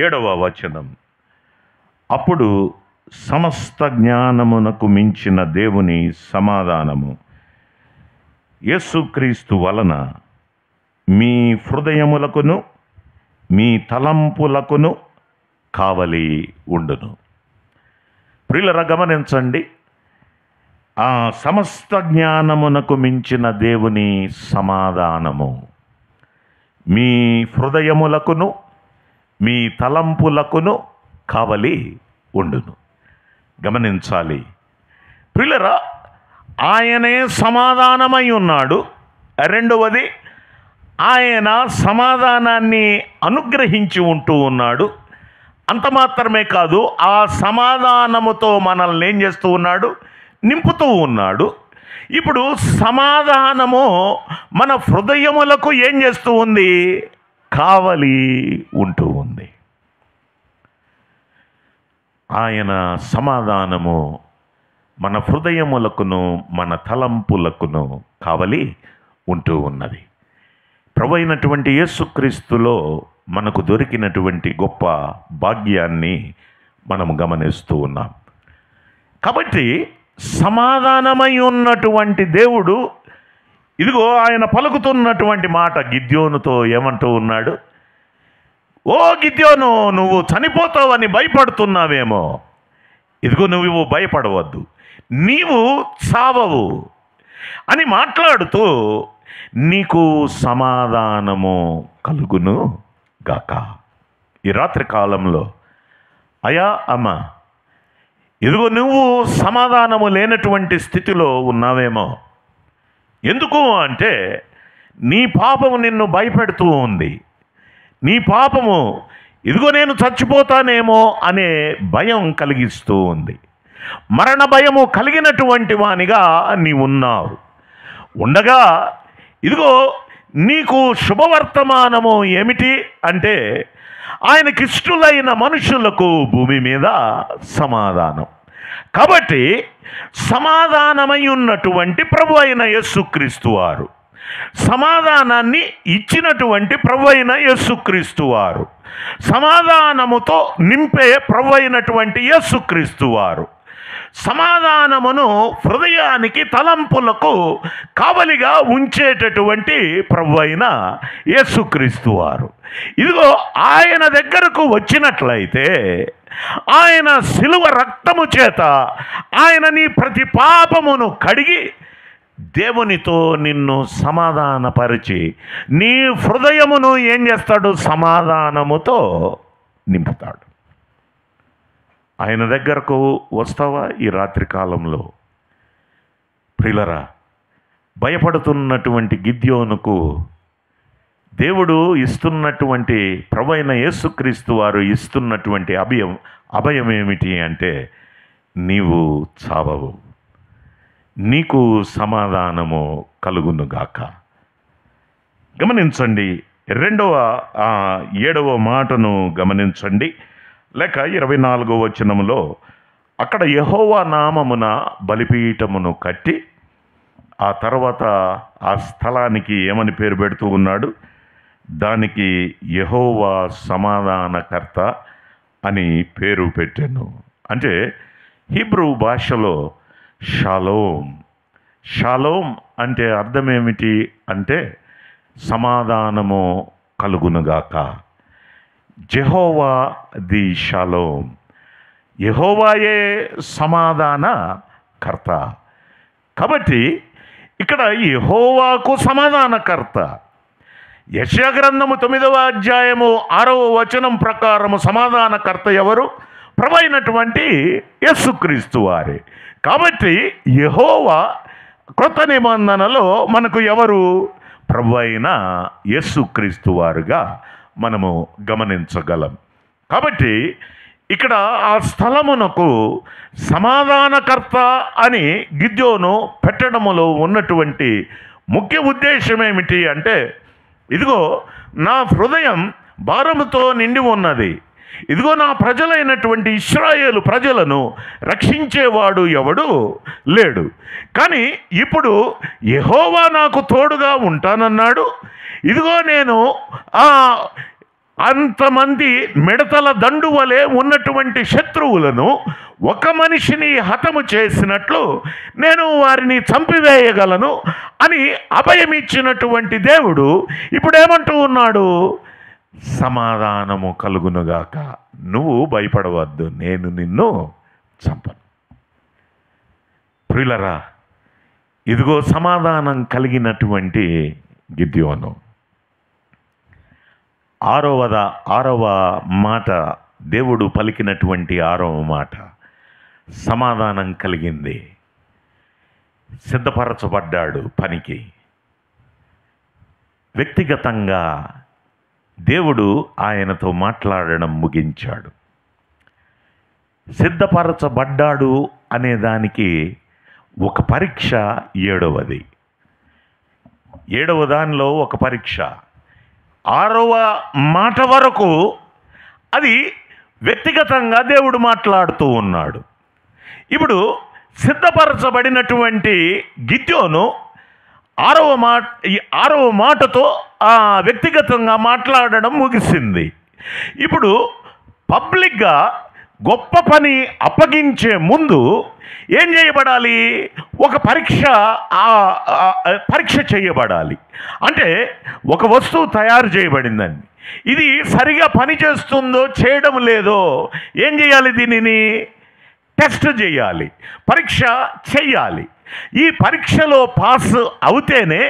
Speaker 1: 7వ వచనం. అప్పుడు సమస్త జ్ఞానమునకు మించిన దేవుని సమాధానము యేసుక్రీస్తు వలన మీ హృదయములకును మీ తలంపులకును కావలి ఉండును. ప్రియులరా గమనించండి, ఆ సమస్త జ్ఞానమునకు మించిన దేవుని సమాధానము మీ హృదయములకును మీ తలంపులకును కావలి ఉండును. గమనించాలి ప్రియులరా, ఆయనే సమాధానమై ఉన్నాడు. రెండవది, ఆయన సమాధానాన్ని అనుగ్రహించి ఉంటూ ఉన్నాడు. అంత మాత్రమే కాదు, ఆ సమాధానముతో మనల్ని ఏం చేస్తూ ఉన్నాడు? నింపుతూ ఉన్నాడు. ఇప్పుడు సమాధానము మన హృదయములకు ఏం చేస్తూ ఉంది? కావలి ఉంటూ ఉంది. ఆయన సమాధానము మన హృదయములకును మన తలంపులకును కావలి ఉంటూ ఉన్నది. ప్రభువైనటువంటి యేసుక్రీస్తులో మనకు దొరికినటువంటి గొప్ప భాగ్యాన్ని మనం గమనిస్తూ ఉన్నాం. కాబట్టి సమాధానమై ఉన్నటువంటి దేవుడు ఇదిగో ఆయన పలుకుతున్నటువంటి మాట గిద్యోనుతో ఏమంటూ ఉన్నాడు? ఓ గిద్యోను, నువ్వు చనిపోతావని భయపడుతున్నావేమో. ఇదిగో నువ్వు భయపడవద్దు, నీవు చావవు అని మాట్లాడుతూ నీకు సమాధానము కలుగును గాక. ఈ రాత్రి కాలంలో అయ్యా అమ్మ, ఇదిగో నువ్వు సమాధానము లేనటువంటి స్థితిలో ఉన్నావేమో. ఎందుకు అంటే నీ పాపము నిన్ను భయపెడుతూ ఉంది. నీ పాపము ఇదిగో నేను చచ్చిపోతానేమో అనే భయం కలిగిస్తూ ఉంది. మరణ భయము కలిగినటువంటి వానిగా నీవున్నావు. ఉండగా ఇదిగో నీకు శుభవర్తమానము ఏమిటి అంటే ఆయనకిష్టులైన మనుషులకు భూమి మీద సమాధానం. కాబట్టి సమాధానమై ఉన్నటువంటి ప్రభు అయిన యేసుక్రీస్తు వారు, సమాధానాన్ని ఇచ్చినటువంటి ప్రభు అయిన యేసుక్రీస్తు వారు, సమాధానముతో నింపే ప్రభు అయినటువంటి యేసుక్రీస్తు వారు, సమాధానమును హృదయానికి తలంపులకు కావలిగా ఉంచేటటువంటి ప్రభు అయిన యేసుక్రీస్తు వారు. ఇదిగో ఆయన దగ్గరకు వచ్చినట్లయితే ఆయన శిలువ రక్తము చేత ఆయన నీ ప్రతి పాపమును కడిగి దేవునితో నిన్ను సమాధానపరిచి నీ హృదయమును ఏం చేస్తాడు? సమాధానముతో నింపుతాడు. ఆయన దగ్గరకు వస్తావా ఈ రాత్రి కాలంలో? ప్రియులరా, భయపడుతున్నటువంటి గిద్యోనుకు దేవుడు ఇస్తున్నటువంటి ప్రభువైన యేసుక్రీస్తు వారు ఇస్తున్నటువంటి అభయం ఏమిటి అంటే నీవు చావవు, నీకు సమాధానము కలుగునుగాక. గమనించండి, 7వ మాటను గమనించండి. లేక 24వ వచనములో అక్కడ యెహోవా నామమున బలిపీఠమును కట్టి ఆ తర్వాత ఆ స్థలానికి ఏమని పేరు పెడుతూ ఉన్నాడు? దానికి యెహోవా సమాధానకర్త అని పేరు పెట్టాను. అంటే హీబ్రూ భాషలో షాలోమ్. షాలోమ్ అంటే అర్థం ఏమిటి అంటే సమాధానము కలుగునుగాక. జెహోవా ది షాలోమ్, యెహోవాయే సమాధాన కర్త. కాబట్టి ఇక్కడ యెహోవాకు సమాధానకర్త. యెషయా గ్రంథము 9వ అధ్యాయము 6వ వచనం ప్రకారము సమాధానకర్త ఎవరు? ప్రభు అయినటువంటి యేసుక్రీస్తు వారే. కాబట్టి యెహోవా క్రొత్త నిబంధనలో మనకు ఎవరు? ప్రభు అయిన యేసుక్రీస్తు వారుగా మనము గమనించగలం. కాబట్టి ఇక్కడ ఆ స్థలమునకు సమాధానకర్త అని గిద్యోను పెట్టడములో ఉన్నటువంటి ముఖ్య ఉద్దేశం ఏమిటి అంటే, ఇదిగో నా హృదయం భారముతో నిండి ఉన్నది, ఇదిగో నా ప్రజలైనటువంటి ఇశ్రాయేలు ప్రజలను రక్షించేవాడు ఎవడు లేడు, కానీ ఇప్పుడు యెహోవా నాకు తోడుగా ఉంటానన్నాడు. ఇదిగో నేను అంతమంది మిడతల దండు వలె ఉన్నటువంటి శత్రువులను ఒక మనిషిని హతము చేసినట్లు నేను వారిని చంపివేయగలను అని అభయమిచ్చినటువంటి దేవుడు ఇప్పుడేమంటూ ఉన్నాడు? సమాధానము కలుగునుగాక, నువ్వు భయపడవద్దు, నేను నిన్ను చంపను. ప్రియులరా, ఇదిగో సమాధానం కలిగినటువంటి గిద్యోను. 6వ మాట, దేవుడు పలికినటువంటి 6వ మాట, సమాధానం కలిగింది. సిద్ధపరచబడ్డాడు పనికి. వ్యక్తిగతంగా దేవుడు ఆయనతో మాట్లాడడం ముగించాడు. సిద్ధపరచబడ్డాడు అనేదానికి ఒక పరీక్ష 7వది. 7వ దానిలో ఒక పరీక్ష. 6వ మాట వరకు అది వ్యక్తిగతంగా దేవుడు మాట్లాడుతూ ఉన్నాడు. ఇప్పుడు సిద్ధపరచబడినటువంటి గిద్యోను 6వ మాటతో వ్యక్తిగతంగా మాట్లాడడం ముగిసింది. ఇప్పుడు పబ్లిక్గా గొప్ప పని అప్పగించే ముందు ఏం చేయబడాలి? ఒక పరీక్ష చేయబడాలి. అంటే ఒక వస్తువు తయారు చేయబడిందండి, ఇది సరిగా పని చేస్తుందో చేయడం లేదో ఏం చేయాలి? దీనిని టెస్ట్ చేయాలి, పరీక్ష చెయ్యాలి. ఈ పరీక్షలో పాస్ అవుతేనే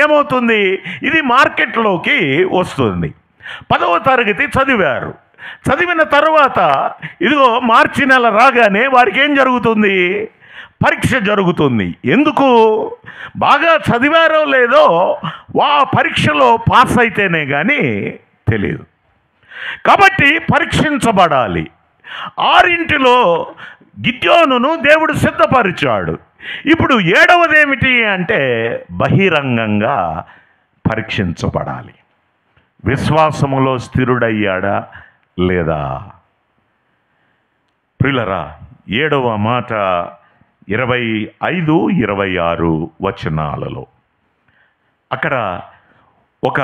Speaker 1: ఏమవుతుంది? ఇది మార్కెట్లోకి వస్తుంది. 10వ తరగతి చదివారు, చదివిన తర్వాత ఇదిగో మార్చి నెల రాగానే వారికి ఏం జరుగుతుంది? పరీక్ష జరుగుతుంది. ఎందుకు? బాగా చదివారో లేదో పరీక్షలో పాస్ అయితేనే కానీ తెలియదు. కాబట్టి పరీక్షించబడాలి. 6 గిద్యోనును దేవుడు సిద్ధపరిచాడు. ఇప్పుడు 7వది ఏమిటి అంటే బహిరంగంగా పరీక్షించబడాలి. విశ్వాసములో స్థిరుడయ్యాడా లేదా? ప్రియులరా, 7వ మాట 25, 26 వచనాలలో అక్కడ ఒక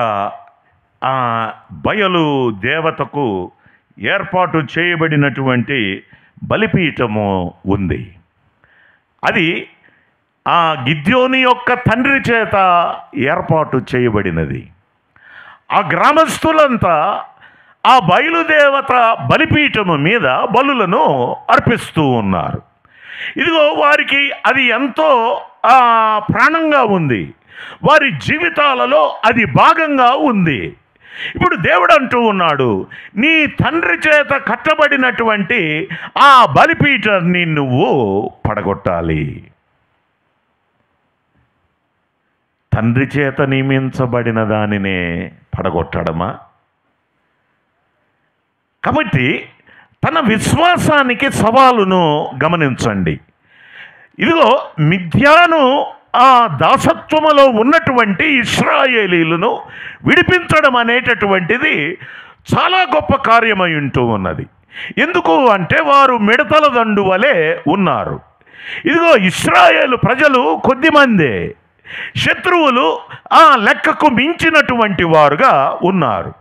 Speaker 1: బయలు దేవతకు ఏర్పాటు చేయబడినటువంటి బలిపీఠము ఉంది. అది గిద్యోని యొక్క తండ్రి చేత ఏర్పాటు చేయబడినది. ఆ గ్రామస్తులంతా ఆ బయలుదేవత బలిపీఠము మీద బలులను అర్పిస్తూ ఉన్నారు. ఇదిగో వారికి అది ఎంతో ప్రాణంగా ఉంది, వారి జీవితాలలో అది భాగంగా ఉంది. ఇప్పుడు దేవుడు అంటూ ఉన్నాడు, నీ తండ్రి చేత కట్టబడినటువంటి ఆ బలిపీఠాన్ని నువ్వు పడగొట్టాలి. తండ్రి చేత నియమించబడిన దానినే పడగొట్టడమా? కాబట్టి తన విశ్వాసానికి సవాలును గమనించండి. ఇదిగో మిథ్యాను ఆ దాసత్వములో ఉన్నటువంటి ఇశ్రాయేలీలను విడిపించడం అనేటటువంటిది చాలా గొప్ప కార్యమై ఉంటూ ఉన్నది. ఎందుకు అంటే వారు మిడతల దండు వలె ఉన్నారు. ఇదిగో ఇశ్రాయేలు ప్రజలు కొద్దిమందే, శత్రువులు ఆ లెక్కకు మించినటువంటి వారుగా ఉన్నారు.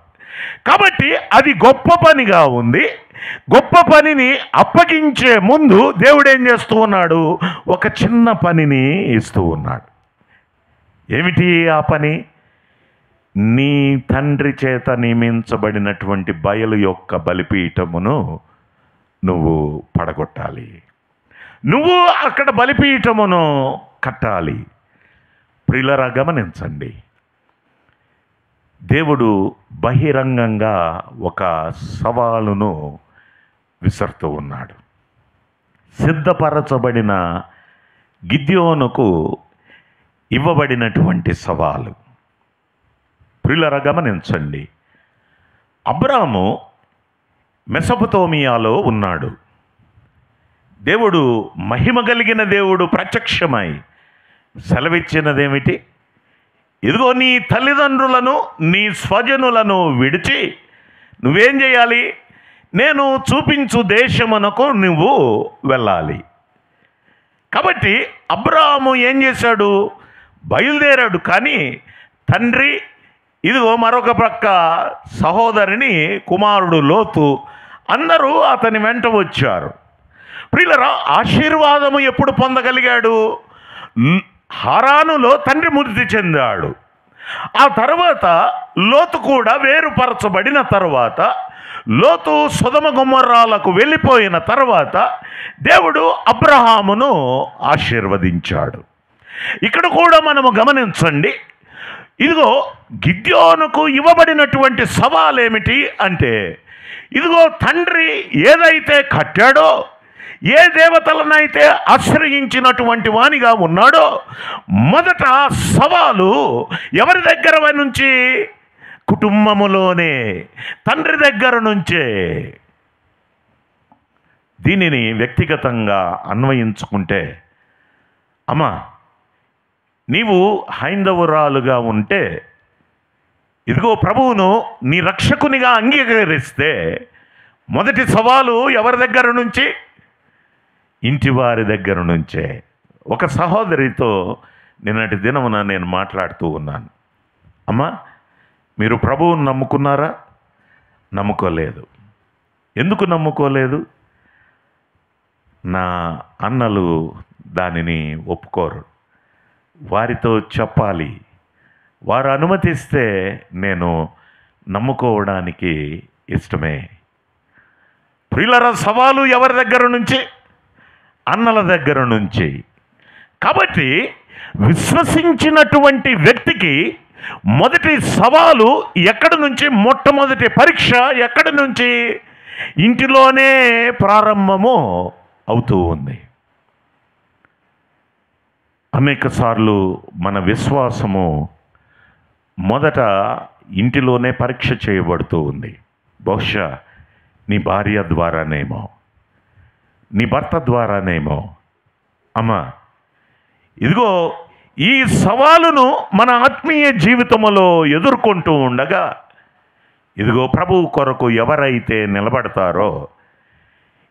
Speaker 1: కాబట్టి అది గొప్ప పనిగా ఉంది. గొప్ప పనిని అప్పగించే ముందు దేవుడు ఏం చేస్తూ ఉన్నాడు? ఒక చిన్న పనిని ఇస్తూ ఉన్నాడు. ఏమిటి ఆ పని? నీ తండ్రి చేత నియమించబడినటువంటి బయలు యొక్క బలిపీఠమును నువ్వు పడగొట్టాలి. నువ్వు అక్కడ బలిపీఠమును కట్టాలి. ప్రియులారా, గమనించండి, దేవుడు బహిరంగంగా ఒక సవాలును విసురుతూ ఉన్నాడు. సిద్ధపరచబడిన గిద్యోనుకు ఇవ్వబడినటువంటి సవాలు. ప్రియులారా, గమనించండి, అబ్రాము మెసొపొతేమియాలో ఉన్నాడు. దేవుడు, మహిమ కలిగిన దేవుడు ప్రత్యక్షమై సెలవిచ్చినదేమిటి? ఇదిగో నీ తల్లిదండ్రులను నీ స్వజనులను విడిచి నువ్వేం చేయాలి? నేను చూపించు దేశమునకు నువ్వు వెళ్ళాలి. కాబట్టి అబ్రాహాము ఏం చేశాడు? బయలుదేరాడు. కానీ తండ్రి, ఇదిగో మరొక ప్రక్క సహోదరిని, కుమారుడు లోతు అందరూ అతని వెంట వచ్చారు. ప్రియులారా, ఆశీర్వాదము ఎప్పుడు పొందగలిగాడు? హారానులో తండ్రి మృతి చెందాడు. ఆ తర్వాత లోతు కూడా వేరుపరచబడిన తర్వాత, లోతు సొదొమ గొమొర్రాలకు వెళ్ళిపోయిన తర్వాత దేవుడు అబ్రహామును ఆశీర్వదించాడు. ఇక్కడ కూడా మనము గమనించండి, ఇదిగో గిద్యోనుకు ఇవ్వబడినటువంటి సవాల్ ఏమిటి అంటే, ఇదిగో తండ్రి ఏదైతే కట్టాడో, ఏ దేవతలనైతే ఆశ్రయించినటువంటి వానిగా ఉన్నాడో, మొదట సవాలు ఎవరి దగ్గర నుంచి? కుటుంబములోనే, తండ్రి దగ్గర నుంచే. దీనిని వ్యక్తిగతంగా అన్వయించుకుంటే, అమ్మా నీవు హైందవురాలుగా ఉంటే, ఇదిగో ప్రభువును నీ రక్షకునిగా అంగీకరిస్తే మొదటి సవాలు ఎవరి దగ్గర నుంచి? ఇంటి వారి దగ్గర నుంచే. ఒక సహోదరితో నిన్నటి దినమున నేను మాట్లాడుతూ ఉన్నాను. అమ్మా, మీరు ప్రభువును నమ్ముకున్నారా? నమ్ముకోలేదు. ఎందుకు నమ్ముకోలేదు? నా అన్నలు దానిని ఒప్పుకోరు. వారితో చెప్పాలి, వారు అనుమతిస్తే నేను నమ్ముకోవడానికి ఇష్టమే. ప్రియులారా, సవాలు ఎవరి దగ్గర నుంచి? అన్నల దగ్గర నుంచి. కాబట్టి విశ్వసించినటువంటి వ్యక్తికి మొదటి సవాలు ఎక్కడి నుంచి? మొట్టమొదటి పరీక్ష ఎక్కడి నుంచి? ఇంటిలోనే ప్రారంభము అవుతూ ఉంది. అనేక సార్లు మన విశ్వాసము మొదట ఇంటిలోనే పరీక్ష చేయబడుతూ ఉంది. బహుశా నీ భార్య ద్వారానేమో, నీ భర్త ద్వారానేమో. అమ్మా, ఇదిగో ఈ సవాలును మన ఆత్మీయ జీవితంలో ఎదుర్కొంటూ ఉండగా, ఇదిగో ప్రభువు కొరకు ఎవరైతే నిలబడతారో,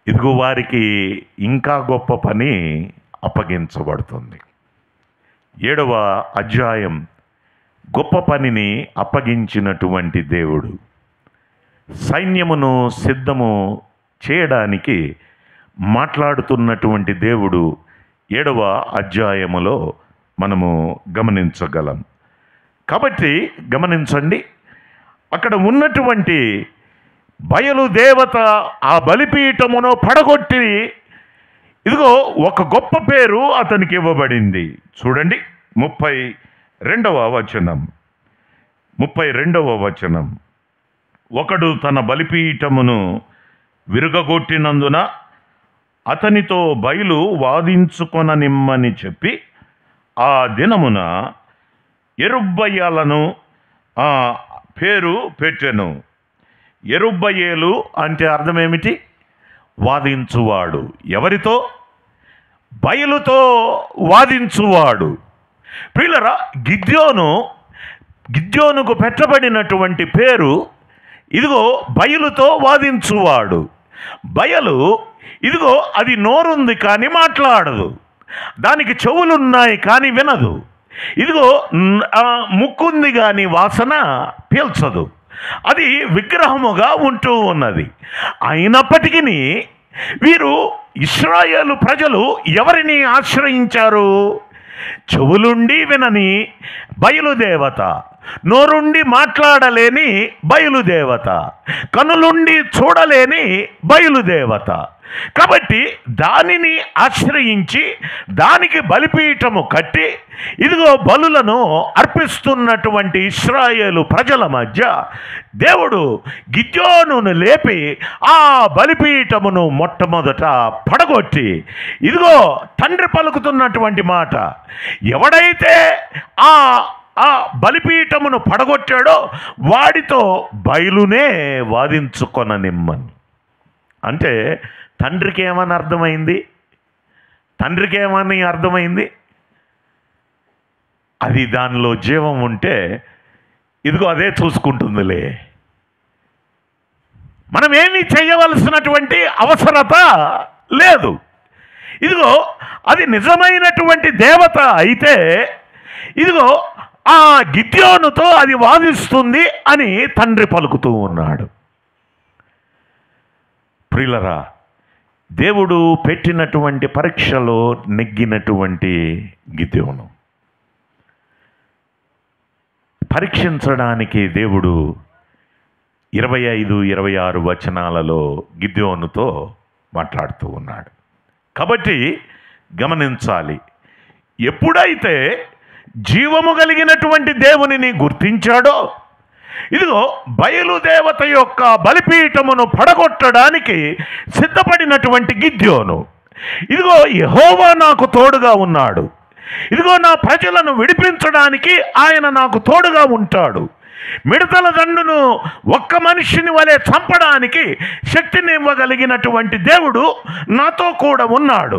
Speaker 1: ఇదిగో వారికి ఇంకా గొప్ప పని అప్పగించబడుతుంది. 7వ అధ్యాయం గొప్ప పనిని అప్పగించినటువంటి దేవుడు. సైన్యమును సిద్ధము చేయడానికి మాట్లాడుతున్నటువంటి దేవుడు 7వ అధ్యాయములో మనము గమనించగలం. కాబట్టి గమనించండి, అక్కడ ఉన్నటువంటి బయలుదేవత ఆ బలిపీఠమును పడగొట్టి, ఇదిగో ఒక గొప్ప పేరు అతనికి ఇవ్వబడింది. చూడండి 32వ వచనం. ఒకడు తన బలిపీఠమును విరుగగొట్టినందున అతనితో బయలు వాదించుకొననిమ్మని చెప్పి ఆ దినమున యెరుబ్బయలను ఆ పేరు పెట్టెను. యెరుబ్బయేలు అంటే అర్థం ఏమిటి? వాదించువాడు. ఎవరితో? బయలుతో వాదించువాడు. ప్రియులరా, గిద్యోనుకు పెట్టబడినటువంటి పేరు ఇదిగో బయలుతో వాదించువాడు. బయలు ఇదిగో అది నోరుంది కానీ మాట్లాడదు, దానికి చెవులున్నాయి కానీ వినదు, ఇదిగో ముక్కుంది కానీ వాసన పీల్చదు, అది విగ్రహముగా ఉంటూ ఉన్నది. అయినప్పటికీ వీరు ఇశ్రాయేలు ప్రజలు ఎవరిని ఆశ్రయించారు? చెవులుండి వినని బయలుదేవత, నోరుండి మాట్లాడలేని బయలుదేవత, కనులుండి చూడలేని బయలుదేవత. కాబట్టి దానిని ఆశ్రయించి దానికి బలిపీఠము కట్టి ఇదిగో బలులను అర్పిస్తున్నటువంటి ఇశ్రాయేలు ప్రజల మధ్య దేవుడు గిద్యోనును లేపి ఆ బలిపీఠమును మొట్టమొదట పడగొట్టి, ఇదిగో తండ్రి పలుకుతున్నటువంటి మాట, ఎవడైతే ఆ బలిపీఠమును పడగొట్టాడో వాడితో బయలునే వాదించుకొననిమ్మని. అంటే తండ్రికి ఏమని అర్థమైంది? తండ్రికి ఏమని అర్థమైంది? అది దానిలో జీవం ఉంటే ఇదిగో అదే చూసుకుంటుందిలే, మనం ఏమీ చేయవలసినటువంటి అవసరత లేదు. ఇదిగో అది నిజమైనటువంటి దేవత అయితే ఇదిగో ఆ గిద్యోనుతో అది వాదిస్తుంది అని తండ్రి పలుకుతూ ఉన్నాడు. ప్రియులరా, దేవుడు పెట్టినటువంటి పరీక్షలో నెగ్గినటువంటి గిద్యోను పరీక్షించడానికి దేవుడు 25, 26 వచనాలలో గిద్యోనుతో మాట్లాడుతూ ఉన్నాడు. కాబట్టి గమనించాలి, ఎప్పుడైతే జీవము కలిగినటువంటి దేవునిని గుర్తించాడో ఇదిగో బయలుదేవత యొక్క బలిపీఠమును పడగొట్టడానికి సిద్ధపడినటువంటి గిద్యోను, ఇదిగో యెహోవా నాకు తోడుగా ఉన్నాడు, ఇదిగో నా ప్రజలను విడిపించడానికి ఆయన నాకు తోడుగా ఉంటాడు, మిడతల దండును ఒక్క మనిషిని వలె చంపడానికి శక్తిని ఇవ్వగలిగినటువంటి దేవుడు నాతో కూడా ఉన్నాడు,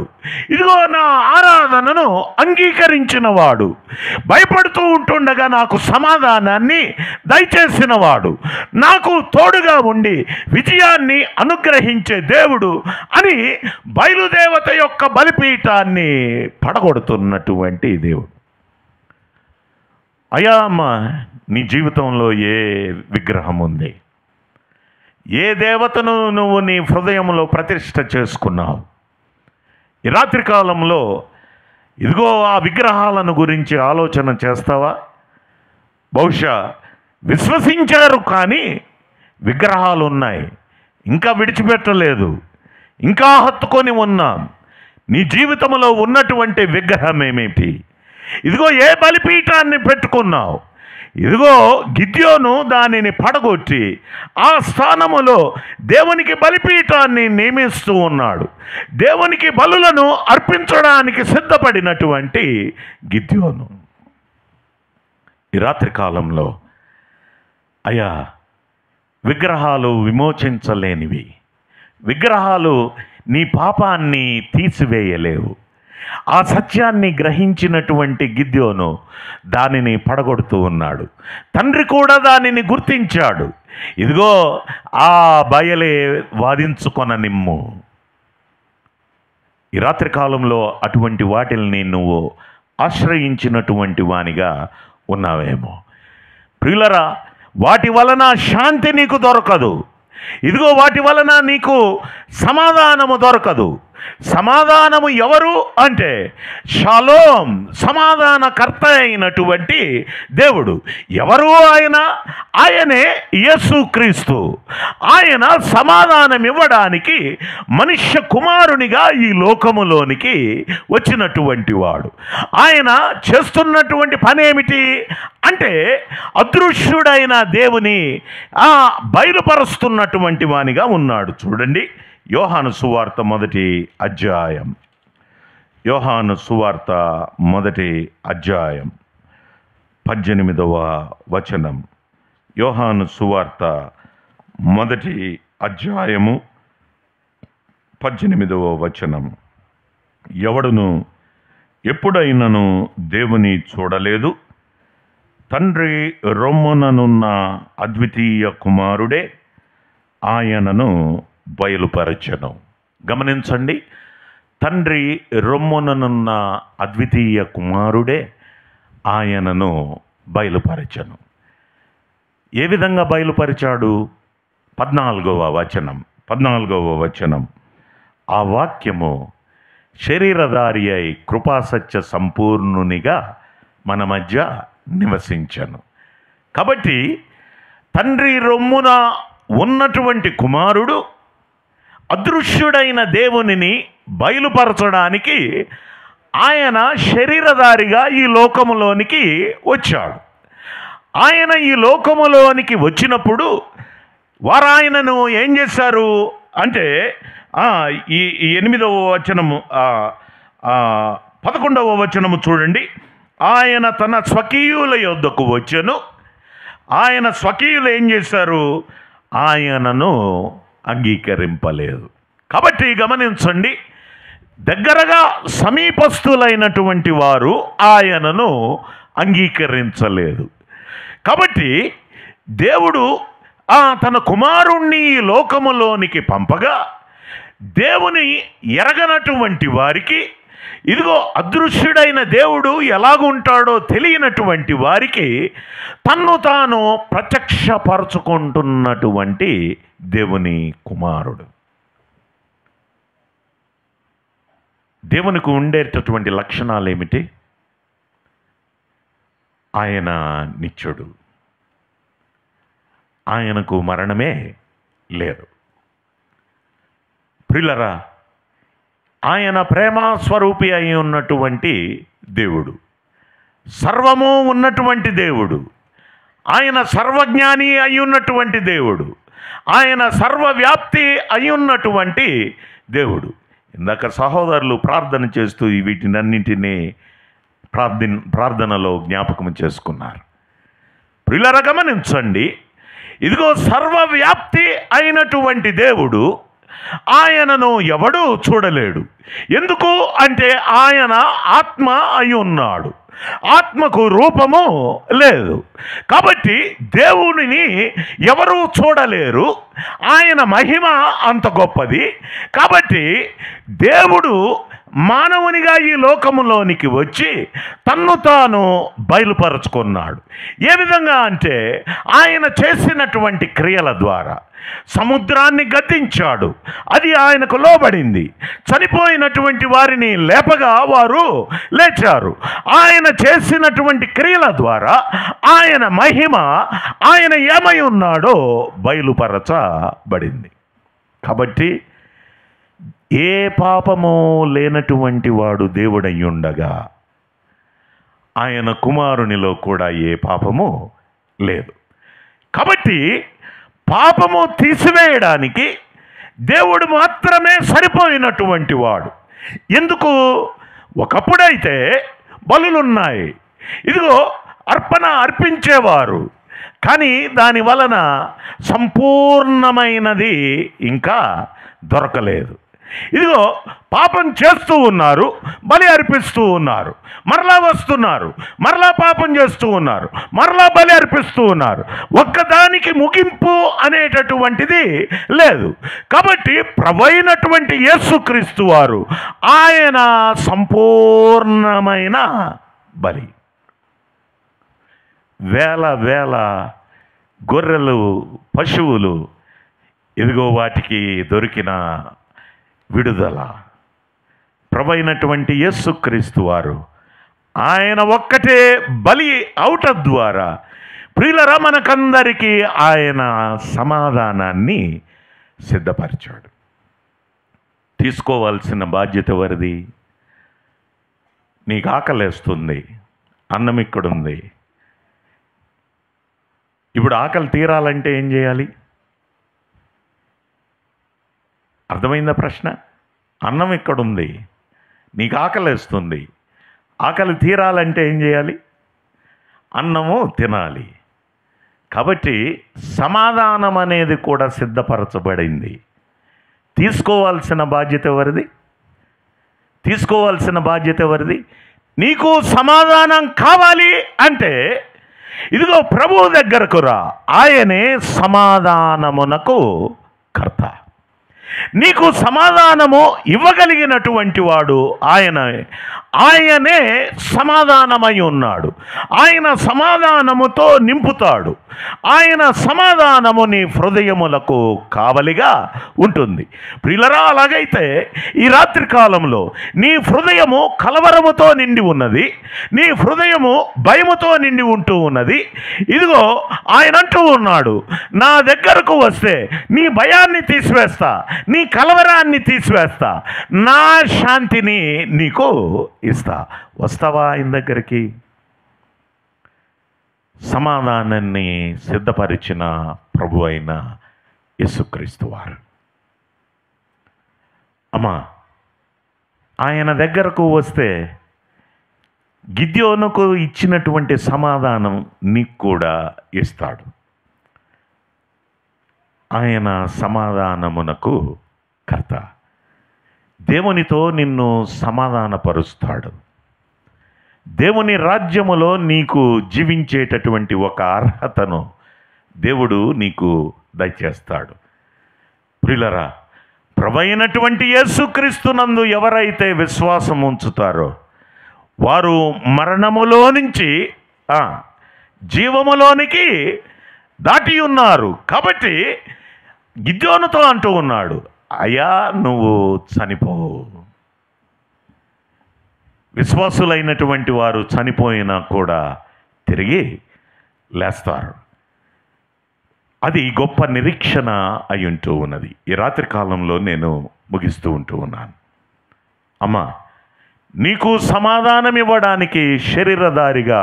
Speaker 1: ఇదిగో నా ఆరాధనను అంగీకరించిన వాడు, భయపడుతూ ఉంటుండగా నాకు సమాధానాన్ని దయచేసిన వాడు, నాకు తోడుగా ఉండి విజయాన్ని అనుగ్రహించే దేవుడు అని బయలుదేవత యొక్క బలిపీఠాన్ని పడగొడుతున్నటువంటి దేవుడు. అయ్యా అమ్మ, నీ జీవితంలో ఏ విగ్రహం ఉంది? ఏ దేవతను నువ్వు నీ హృదయంలో ప్రతిష్ఠ చేసుకున్నావు? ఈ రాత్రి కాలంలో ఇదిగో ఆ విగ్రహాలను గురించి ఆలోచన చేస్తావా? బహుశా విశ్వసించారు కానీ విగ్రహాలు ఉన్నాయి, ఇంకా విడిచిపెట్టలేదు, ఇంకా హత్తుకొని ఉన్నాం. నీ జీవితంలో ఉన్నటువంటి విగ్రహం ఏమిటి? ఇదిగో ఏ బలిపీఠాన్ని పెట్టుకున్నావు? ఇదిగో గిద్యోను దానిని పడగొట్టి ఆ స్థానములో దేవునికి బలిపీఠాన్ని నియమిస్తూ ఉన్నాడు. దేవునికి బలులను అర్పించడానికి సిద్ధపడినటువంటి గిద్యోను ఈ రాత్రి కాలంలో, అయ్యా, విగ్రహాలు విమోచించలేనివి, విగ్రహాలు నీ పాపాన్ని తీసివేయలేవు. ఆ సత్యాన్ని గ్రహించినటువంటి గిద్యోను దానిని పడగొడుతూ ఉన్నాడు. తండ్రి కూడా దానిని గుర్తించాడు. ఇదిగో ఆ బయలే వాదించుకొననిమ్ము. ఈ రాత్రి కాలంలో అటువంటి వాటిల్ని నువ్వు ఆశ్రయించినటువంటి వానిగా ఉన్నావేమో. ప్రియులరా, వాటి వలన శాంతి నీకు దొరకదు. ఇదిగో వాటి వలన నీకు సమాధానము దొరకదు. సమాధానము ఎవరు అంటే షాలోం, సమాధానకర్త అయినటువంటి దేవుడు. ఎవరు ఆయన? ఆయనే యేసుక్రీస్తు. ఆయన సమాధానం ఇవ్వడానికి మనుష్య కుమారునిగా ఈ లోకములోనికి వచ్చినటువంటి వాడు. ఆయన చేస్తున్నటువంటి పని ఏమిటి అంటే అదృశ్యుడైన దేవుని బయలుపరుస్తున్నటువంటి వానిగా ఉన్నాడు. చూడండి, యోహాను సువార్త 1వ అధ్యాయం, యోహాను సువార్త 1వ అధ్యాయం 18వ వచనం. యోహాను సువార్త 1వ అధ్యాయము 18వ వచనం. ఎవడును ఎప్పుడైనను దేవుని చూడలేదు, తండ్రి రొమ్ముననున్న అద్వితీయ కుమారుడే ఆయనను బయలుపరచెను. గమనించండి, తండ్రి రొమ్ముననున్న అద్వితీయ కుమారుడే ఆయనను బయలుపరచెను. ఏ విధంగా బయలుపరిచాడు? 14వ వచనం. ఆ వాక్యము శరీరధారి అయి కృపాసత్య సంపూర్ణునిగా మన మధ్య నివసించను. కాబట్టి తండ్రి రొమ్మున ఉన్నటువంటి కుమారుడు అదృశ్యుడైన దేవునిని బయలుపరచడానికి ఆయన శరీరధారిగా ఈ లోకములోనికి వచ్చాడు. ఆయన ఈ లోకములోనికి వచ్చినప్పుడు వారు ఆయనను ఏం చేశారు అంటే, ఈ 8వ వచనము 11వ వచనము చూడండి. ఆయన తన స్వకీయుల యొద్దకు వచ్చెను. ఆయన స్వకీయులు ఏం చేశారు? ఆయనను అంగీకరింపలేదు. కాబట్టి గమనించండి, దగ్గరగా సమీపస్తులైనటువంటి వారు ఆయనను అంగీకరించలేదు. కాబట్టి దేవుడు తన కుమారుణ్ణి ఈ లోకములోనికి పంపగా దేవుని ఎరగనటువంటి వారికి, ఇదిగో అదృశ్యుడైన దేవుడు ఎలాగుంటాడో తెలియనటువంటి వారికి తన్ను తాను ప్రత్యక్షపరచుకుంటున్నటువంటి దేవుని కుమారుడు. దేవునికి ఉండేటటువంటి లక్షణాలు ఏమిటి? ఆయన నిత్యుడు, ఆయనకు మరణమే లేదు. ప్రియులరా, ఆయన ప్రేమ స్వరూపి అయి ఉన్నటువంటి దేవుడు, సర్వము ఉన్నటువంటి దేవుడు, ఆయన సర్వజ్ఞాని అయి ఉన్నటువంటి దేవుడు, ఆయన సర్వవ్యాప్తి అయి ఉన్నటువంటి దేవుడు. ఇందాక సహోదరులు ప్రార్థన చేస్తూ వీటినన్నింటినీ ప్రార్థనలో జ్ఞాపకం చేసుకున్నారు. ప్రియులరా, గమనించండి, ఇదిగో సర్వవ్యాప్తి అయినటువంటి దేవుడు ఆయనను ఎవడూ చూడలేడు. ఎందుకు అంటే ఆయన ఆత్మ అయి ఉన్నాడు, ఆత్మకు రూపము లేదు. కాబట్టి దేవునిని ఎవరూ చూడలేరు. ఆయన మహిమ అంత గొప్పది. కాబట్టి దేవుడు మానవునిగా ఈ లోకములోనికి వచ్చి తన్ను తాను బయలుపరుచుకున్నాడు. ఏ విధంగా అంటే ఆయన చేసినటువంటి క్రియల ద్వారా సముద్రాన్ని గద్దించాడు, అది ఆయనకు లోబడింది. చనిపోయినటువంటి వారిని లేపగా వారు లేచారు. ఆయన చేసినటువంటి క్రియల ద్వారా ఆయన మహిమ, ఆయన ఏమై ఉన్నాడో బయలుపరచబడింది. కాబట్టి ఏ పాపము లేనటువంటి వాడు దేవుడయ్యుండగా ఆయన కుమారునిలో కూడా ఏ పాపము లేదు. కాబట్టి పాపము తీసివేయడానికి దేవుడు మాత్రమే సరిపోయినటువంటి వాడు. ఎందుకు? ఒకప్పుడైతే బలులున్నాయి, ఇదిగో అర్పణ అర్పించేవారు, కానీ దాని వలన సంపూర్ణమైనది ఇంకా దొరకలేదు. ఇదిగో పాపం చేస్తూ ఉన్నారు, బలి అర్పిస్తూ ఉన్నారు, మరలా వస్తున్నారు, మరలా పాపం చేస్తూ ఉన్నారు, మరలా బలి అర్పిస్తూ ఉన్నారు. ఒక్కదానికి ముగింపు అనేటటువంటిది లేదు. కాబట్టి ప్రభువైనటువంటి యేసుక్రీస్తు వారు ఆయన సంపూర్ణమైన బలి. వేల వేల గొర్రెలు, పశువులు, ఇదిగో వాటికి దొరికిన విడుదల ప్రభువైనటువంటి యేసుక్రీస్తు వారు ఆయన ఒక్కటే బలి అవుట ద్వారా ప్రియులరా మనకందరికీ ఆయన సమాధానాన్ని సిద్ధపరిచాడు. తీసుకోవాల్సిన బాధ్యత ఎవరిది? నీకు ఆకలేస్తుంది, అన్నం ఇక్కడుంది. ఇప్పుడు ఆకలి తీరాలంటే ఏం చేయాలి? అర్థమైందా ప్రశ్న? అన్నం ఇక్కడుంది, నీకు ఆకలేస్తుంది, ఆకలి తీరాలంటే ఏం చేయాలి? అన్నము తినాలి. కాబట్టి సమాధానం అనేది కూడా సిద్ధపరచబడింది. తీసుకోవాల్సిన బాధ్యత ఎవరిది? తీసుకోవాల్సిన బాధ్యత ఎవరిది? నీకు సమాధానం కావాలి అంటే ఇదిగో ప్రభువు దగ్గరకు రా. ఆయనే సమాధానమునకు కర్త. నీకు సమాధానము ఇవ్వగలిగినటువంటి వాడు ఆయనే సమాధానమై ఉన్నాడు. ఆయన సమాధానముతో నింపుతాడు. ఆయన సమాధానము నీ హృదయములకు కావలిగా ఉంటుంది. ప్రియులరా, అలాగైతే ఈ రాత్రి కాలంలో నీ హృదయము కలవరముతో నిండి ఉన్నది, నీ హృదయము భయముతో నిండి ఉంటూ ఉన్నది. ఇదిగో ఆయన అంటూ ఉన్నాడు, నా దగ్గరకు వస్తే నీ భయాన్ని తీసివేస్తా, నీ కలవరాన్ని తీసివేస్తా, నా శాంతిని నీకు ఇస్తా. వస్తావా ఆయన దగ్గరికి? సమాధానాన్ని సిద్ధపరిచిన ప్రభు అయిన యేసుక్రీస్తు వారు. అమ్మా, ఆయన దగ్గరకు వస్తే గిద్యోనుకు ఇచ్చినటువంటి సమాధానం నీకు కూడా ఇస్తాడు. ఆయన సమాధానమునకు కర్త. దేవునితో నిన్ను సమాధానపరుస్తాడు. దేవుని రాజ్యములో నీకు జీవించేటటువంటి ఒక అర్హతను దేవుడు నీకు దయచేస్తాడు. ప్రియులరా, ప్రభువైనటువంటి యేసుక్రీస్తునందు ఎవరైతే విశ్వాసం ఉంచుతారో వారు మరణములో నుంచి జీవములోనికి దాటి ఉన్నారు. కాబట్టి గిద్యోనుతో అంటూ ఉన్నాడు, అయ్యా నువ్వు చనిపోవు. విశ్వాసులైనటువంటి వారు చనిపోయినా కూడా తిరిగి లేస్తారు. అది గొప్ప నిరీక్షణ అయి ఉంటూ ఉన్నది. ఈ రాత్రి కాలంలో నేను ముగిస్తూ ఉంటూ ఉన్నాను. అమ్మా, నీకు సమాధానం ఇవ్వడానికి శరీరధారిగా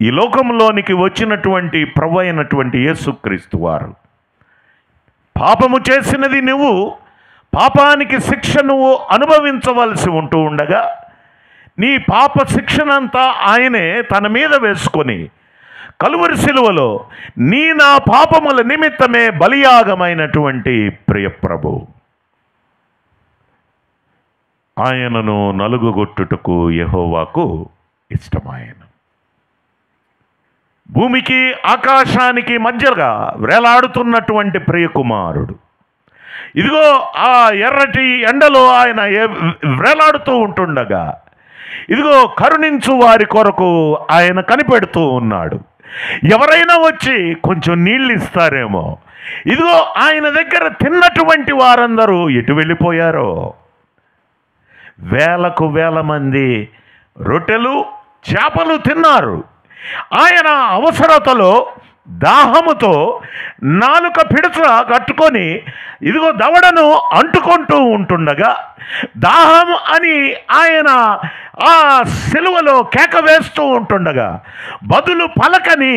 Speaker 1: ఈ లోకంలోనికి వచ్చినటువంటి ప్రభు అయినటువంటి యేసుక్రీస్తు వారు, పాపము చేసినది నువ్వు, పాపానికి శిక్ష నువ్వు అనుభవించవలసి ఉంటూ ఉండగా నీ పాప శిక్షనంతా ఆయనే తన మీద వేసుకొని కలువరి శిలువలో నా పాపముల నిమిత్తమే బలియాగమైనటువంటి ప్రియప్రభు ఆయనను నలుగుగొట్టుటకు యెహోవాకు ఇష్టమాయెను. భూమికి ఆకాశానికి మధ్యగా వేలాడుతున్నటువంటి ప్రియకుమారుడు ఇదిగో ఆ ఎర్రటి ఎండలో ఆయన వేలాడుతూ ఉంటుండగా ఇదిగో కరుణించు వారి కొరకు ఆయన కనిపెడుతూ ఉన్నాడు. ఎవరైనా వచ్చి కొంచెం నీళ్ళు ఇస్తారేమో. ఇదిగో ఆయన దగ్గర తిన్నటువంటి వారందరూ ఎటు వెళ్ళిపోయారో. వేలకు వేల మంది రొట్టెలు చేపలు తిన్నారు. ఆయన అవసరతలో దాహముతో నాలుక పిడచ కట్టుకొని ఇదిగో దవడను అంటుకుంటూ ఉంటుండగా దాహం అని ఆయన ఆ సిలువలో కేక వేస్తూ ఉంటుండగా బదులు పలకని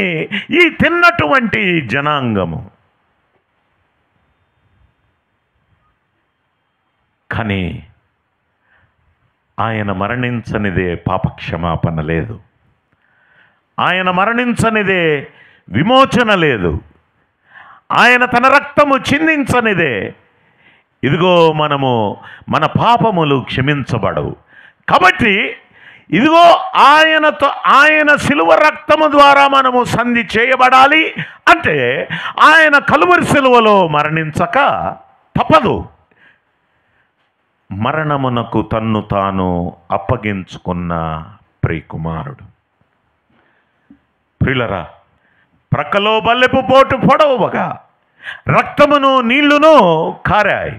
Speaker 1: ఈ తిన్నటువంటి జనాంగము. కానీ ఆయన మరణించనిదే పాపక్షమాపణ లేదు, ఆయన మరణించనిదే విమోచన లేదు, ఆయన తన రక్తము చిందించనిదే ఇదిగో మన పాపములు క్షమించబడవు. కాబట్టి ఇదిగో ఆయన శిలువ రక్తము ద్వారా మనము సంధి చేయబడాలి అంటే ఆయన కలువరి శిలువలో మరణించక తప్పదు. మరణమునకు తన్ను తాను అప్పగించుకున్న ప్రియకుమారుడు. ప్రియులరా, ప్రక్కలో బల్లెపు పోటు పొడవగా రక్తమును నీళ్లును కారాయి.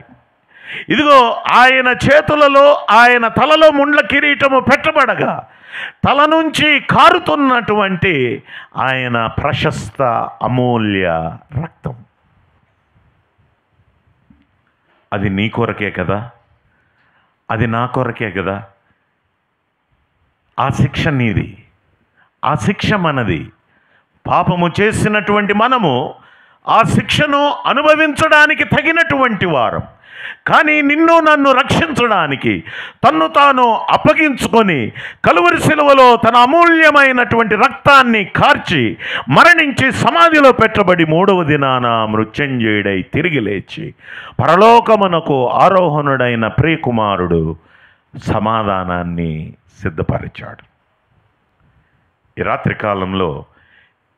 Speaker 1: ఇదిగో ఆయన చేతులలో ఆయన తలలో ముండ్ల కిరీటము పెట్టబడగా తల నుంచి కారుతున్నటువంటి ఆయన ప్రశస్త అమూల్య రక్తం. అది నీ కొరకే కదా, అది నా కొరకే కదా. ఆ శిక్ష నీది, ఆ శిక్ష మనది. పాపము చేసినటువంటి మనము ఆ శిక్షను అనుభవించడానికి తగినటువంటి వారం. కానీ నిన్ను నన్ను రక్షించడానికి తన్ను తాను అప్పగించుకొని కలువరి శిలువలో తన అమూల్యమైనటువంటి రక్తాన్ని కార్చి మరణించి సమాధిలో పెట్టబడి 3వ దినాన మృత్యుంజయుడై తిరిగి లేచి పరలోకమునకు ఆరోహణుడైన ప్రియకుమారుడు సమాధానాన్ని సిద్ధపరిచాడు. ఈ రాత్రి కాలంలో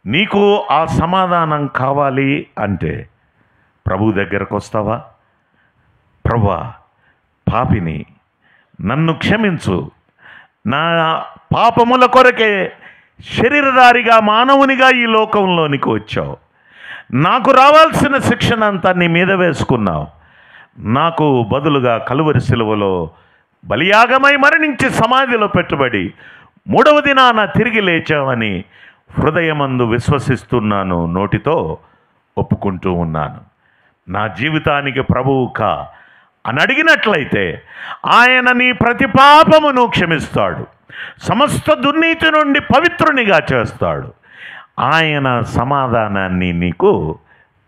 Speaker 1: నీకు ఆ సమాధానం కావాలి అంటే ప్రభు దగ్గరకు వస్తావా? ప్రభువా, పాపిని, నన్ను క్షమించు, నా పాపముల కొరకే శరీరధారిగా మానవునిగా ఈ లోకంలోనికి వచ్చావు, నాకు రావాల్సిన శిక్షనంతా నీ మీద వేసుకున్నావు, నాకు బదులుగా కలువరి శిలువలో బలియాగమై మరణించి సమాధిలో పెట్టుబడి 3వ దినాన తిరిగి లేచావని హృదయమందు విశ్వసిస్తున్నాను, నోటితో ఒప్పుకుంటూ ఉన్నాను. నా జీవితానికి ప్రభువు కా అని అడిగినట్లయితే ఆయన నీ ప్రతి పాపమును క్షమిస్తాడు, సమస్త దుర్నీతి నుండి పవిత్రునిగా చేస్తాడు, ఆయన సమాధానాన్ని నీకు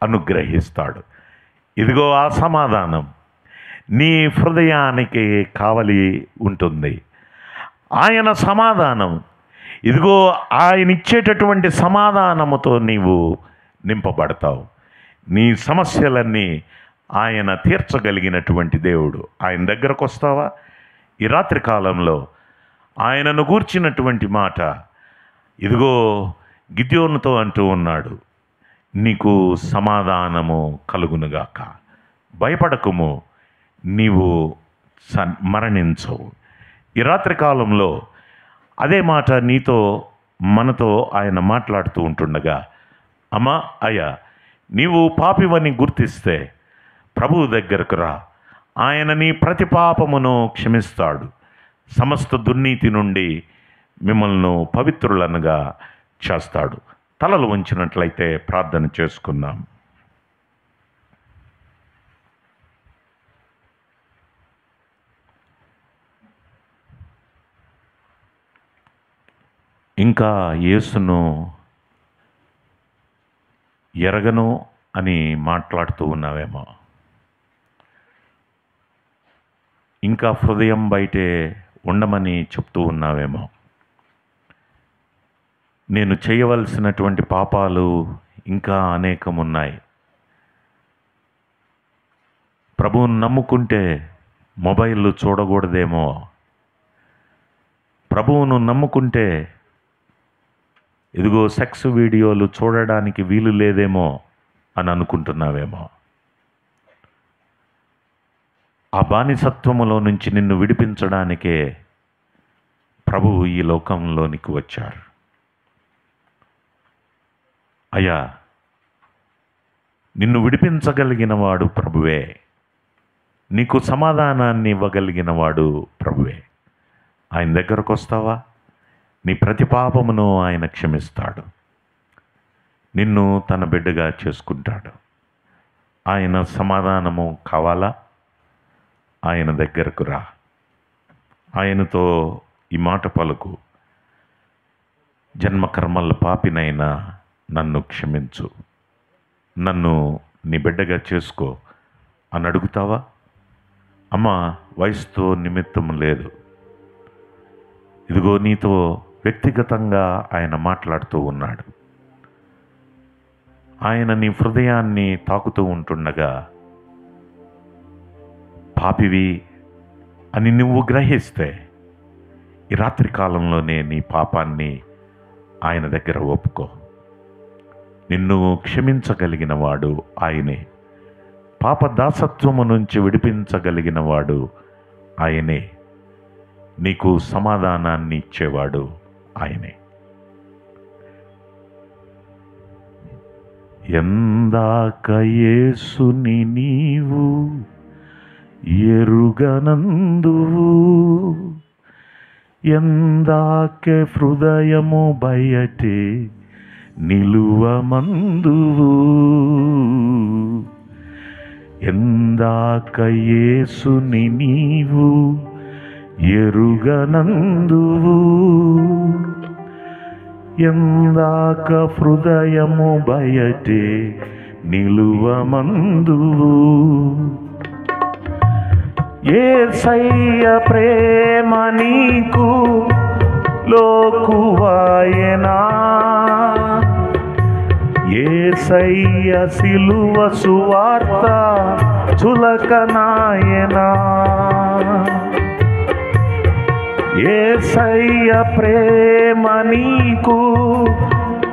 Speaker 1: అనుగ్రహిస్తాడు. ఇదిగో ఆ సమాధానం నీ హృదయానికి కావలి ఉంటుంది. ఆయన సమాధానం, ఇదిగో ఆయన ఇచ్చేటటువంటి సమాధానముతో నీవు నింపబడతావు. నీ సమస్యలన్నీ ఆయన తీర్చగలిగినటువంటి దేవుడు. ఆయన దగ్గరకు వస్తావా? ఈ రాత్రి కాలంలో ఆయనను గూర్చినటువంటి మాట ఇదిగో గిద్యోనుతో అంటూ ఉన్నాడు, నీకు సమాధానము కలుగునుగాక, భయపడకుము, నీవు మరణించవు. ఈ రాత్రి కాలంలో అదే మాట నీతో మనతో ఆయన మాట్లాడుతూ ఉంటుండగా, అమ్మా అయ్యా, నీవు పాపివని గుర్తిస్తే ప్రభువు దగ్గరకు రా, ఆయన నీ ప్రతి పాపమును క్షమిస్తాడు, సమస్త దుర్నీతి నుండి మిమ్మల్ని పవిత్రులనుగా చేస్తాడు. తలలు వంచినట్లయితే ప్రార్థన చేసుకుందాం. ఇంకా యేసును ఎరగను అని మాట్లాడుతూ ఉన్నావేమో, ఇంకా హృదయం బయటే ఉండమని చెప్తూ ఉన్నావేమో, నేను చేయవలసినటువంటి పాపాలు ఇంకా అనేకమున్నాయి, ప్రభువును నమ్ముకుంటే మొబైల్ చూడకూడదేమో, ప్రభువును నమ్ముకుంటే ఇదిగో సెక్స్ వీడియోలు చూడడానికి వీలు లేదేమో అని అనుకుంటున్నావేమో. ఆ బానిసత్వములో నుంచి నిన్ను విడిపించడానికే ప్రభువు ఈ లోకంలోనికి వచ్చారు. అయ్యా, నిన్ను విడిపించగలిగిన వాడు ప్రభువే, నీకు సమాధానాన్ని ఇవ్వగలిగిన వాడు ప్రభువే. ఆయన దగ్గరకు వస్తావా? నీ ప్రతి పాపమును ఆయన క్షమిస్తాడు, నిన్ను తన బిడ్డగా చేసుకుంటాడు. ఆయన సమాధానము కావాలా? ఆయన దగ్గరకు రా, ఆయనతో ఈ మాట పలుకు, జన్మకర్మల పాపినైనా నన్ను క్షమించు, నన్ను నీ బిడ్డగా చేసుకో అని అడుగుతావా? అమ్మ, వయసుతో నిమిత్తం లేదు, ఇదిగో నీతో వ్యక్తిగతంగా ఆయన మాట్లాడుతూ ఉన్నాడు. ఆయన నీ హృదయాన్ని తాకుతూ ఉంటుండగా పాపివి అని నువ్వు గ్రహిస్తే ఈ రాత్రి కాలంలోనే నీ పాపాన్ని ఆయన దగ్గర ఒప్పుకో. నిన్ను క్షమించగలిగిన వాడు ఆయనే, పాప దాసత్వము నుంచి విడిపించగలిగిన వాడు ఆయనే, నీకు సమాధానాన్ని ఇచ్చేవాడు ఆయనే. ఎందాక యేసుని నీవు ఎరుగనందువు, ఎందాకే హృదయము బయటే నిలువమందువు, ఎందాక యేసుని నీవు ఎరుగనందువు, ఎందాక హృదయము బయటే నిలువమందువు, యేసయ్య ప్రేమ నీకు లోకువాయనా, యేసయ్య సిలువ సువార్త చులకనాయనా, యేసయ్య ప్రేమ నీకు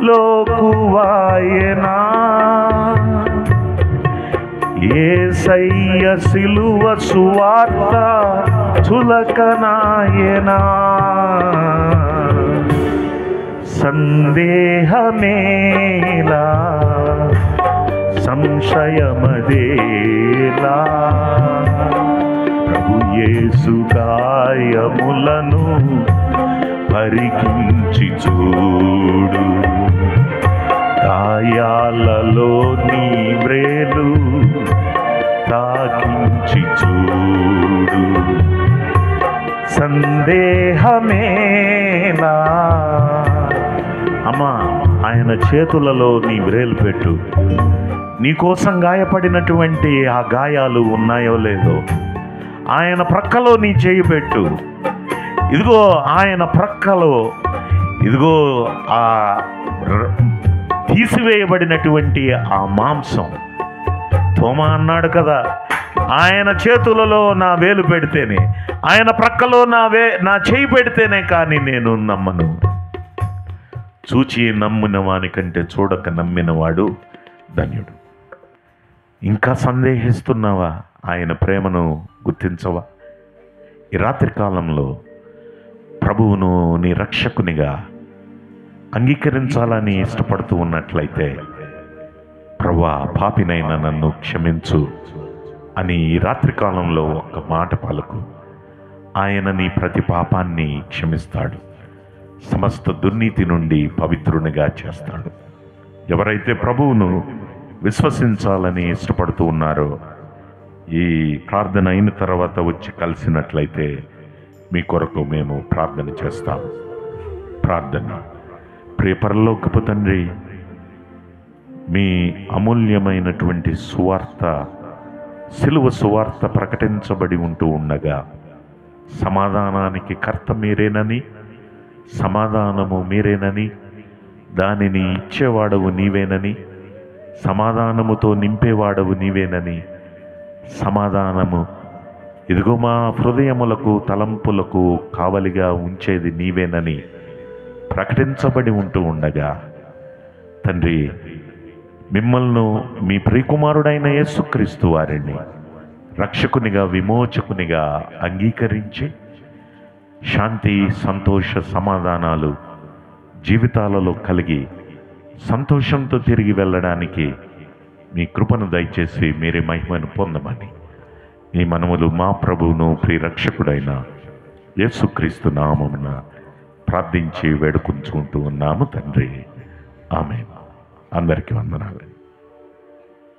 Speaker 1: లోకువాయనా, యేసయ్య సిలువ సువార్త చులకనాయనా. సందేహమేలా సంశయమదేలా, ప్రభు యేసు గాయములను పరికించి చూడు, గాయాలలో నీ వ్రేలు తాకించి చూడు. సందేహమేలా, అమ్మా ఆయన చేతులలో నీ వ్రేలు పెట్టు. నీకోసం గాయపడినటువంటి ఆ గాయాలు ఉన్నాయో లేదో ఆయన ప్రక్కలో నీ చేయి పెట్టు. ఇదిగో ఆయన ప్రక్కలో, ఇదిగో ఆ తీసివేయబడినటువంటి ఆ మాంసం. తోమా అన్నాడు కదా, ఆయన చేతులలో నా వేలు పెడితేనే, ఆయన ప్రక్కలో నా చేయి పెడితేనే కానీ నేను నమ్మను. చూచి నమ్మిన వాని కంటే చూడక నమ్మినవాడు ధన్యుడు. ఇంకా సందేహిస్తున్నావా? ఆయన ప్రేమను గుర్తించవా? ఈ రాత్రి కాలంలో ప్రభువును నీ రక్షకునిగా అంగీకరించాలని ఇష్టపడుతూ ఉన్నట్లయితే, ప్రభువా పాపినైనా నన్ను క్షమించు అని ఈ రాత్రి కాలంలో ఒక్క మాట పలుకు. ఆయన నీ ప్రతి పాపాన్ని క్షమిస్తాడు, సమస్త దుర్నీతి నుండి పవిత్రునిగా చేస్తాడు. ఎవరైతే ప్రభువును విశ్వసించాలని ఇష్టపడుతూ ఉన్నారో, ఈ ప్రార్థన అయిన తర్వాత వచ్చి కలిసినట్లయితే మీ కొరకు మేము ప్రార్థన చేస్తాము. ప్రార్థన. ప్రియ పరలోకపు తండ్రి, మీ అమూల్యమైనటువంటి సువార్త, సిలువ సువార్త ప్రకటించబడి ఉంటూ ఉండగా, సమాధానానికి కర్త మీరేనని, సమాధానము మీరేనని, దానిని ఇచ్చేవాడవు నీవేనని, సమాధానముతో నింపేవాడవు నీవేనని, సమాధానము ఇదిగో మా హృదయములకు తలంపులకు కావలిగా ఉంచేది నీవేనని ప్రకటించబడి ఉంటూ ఉండగా, తండ్రి మిమ్మల్ని మీ ప్రియకుమారుడైన యేసుక్రీస్తు వారిని రక్షకునిగా విమోచకునిగా అంగీకరించి శాంతి సంతోష సమాధానాలు జీవితాలలో కలిగి సంతోషంతో తిరిగి వెళ్ళడానికి మీ కృపను దయచేసి మీరే మహిమను పొందమని ఈ మనములు మా ప్రభువును ప్రియరక్షకుడైన యేసుక్రీస్తు నామమున ప్రార్థించి వేడుకుంటూ ఉన్నాము తండ్రి. ఆమేన్. అందరికీ వందనాలు.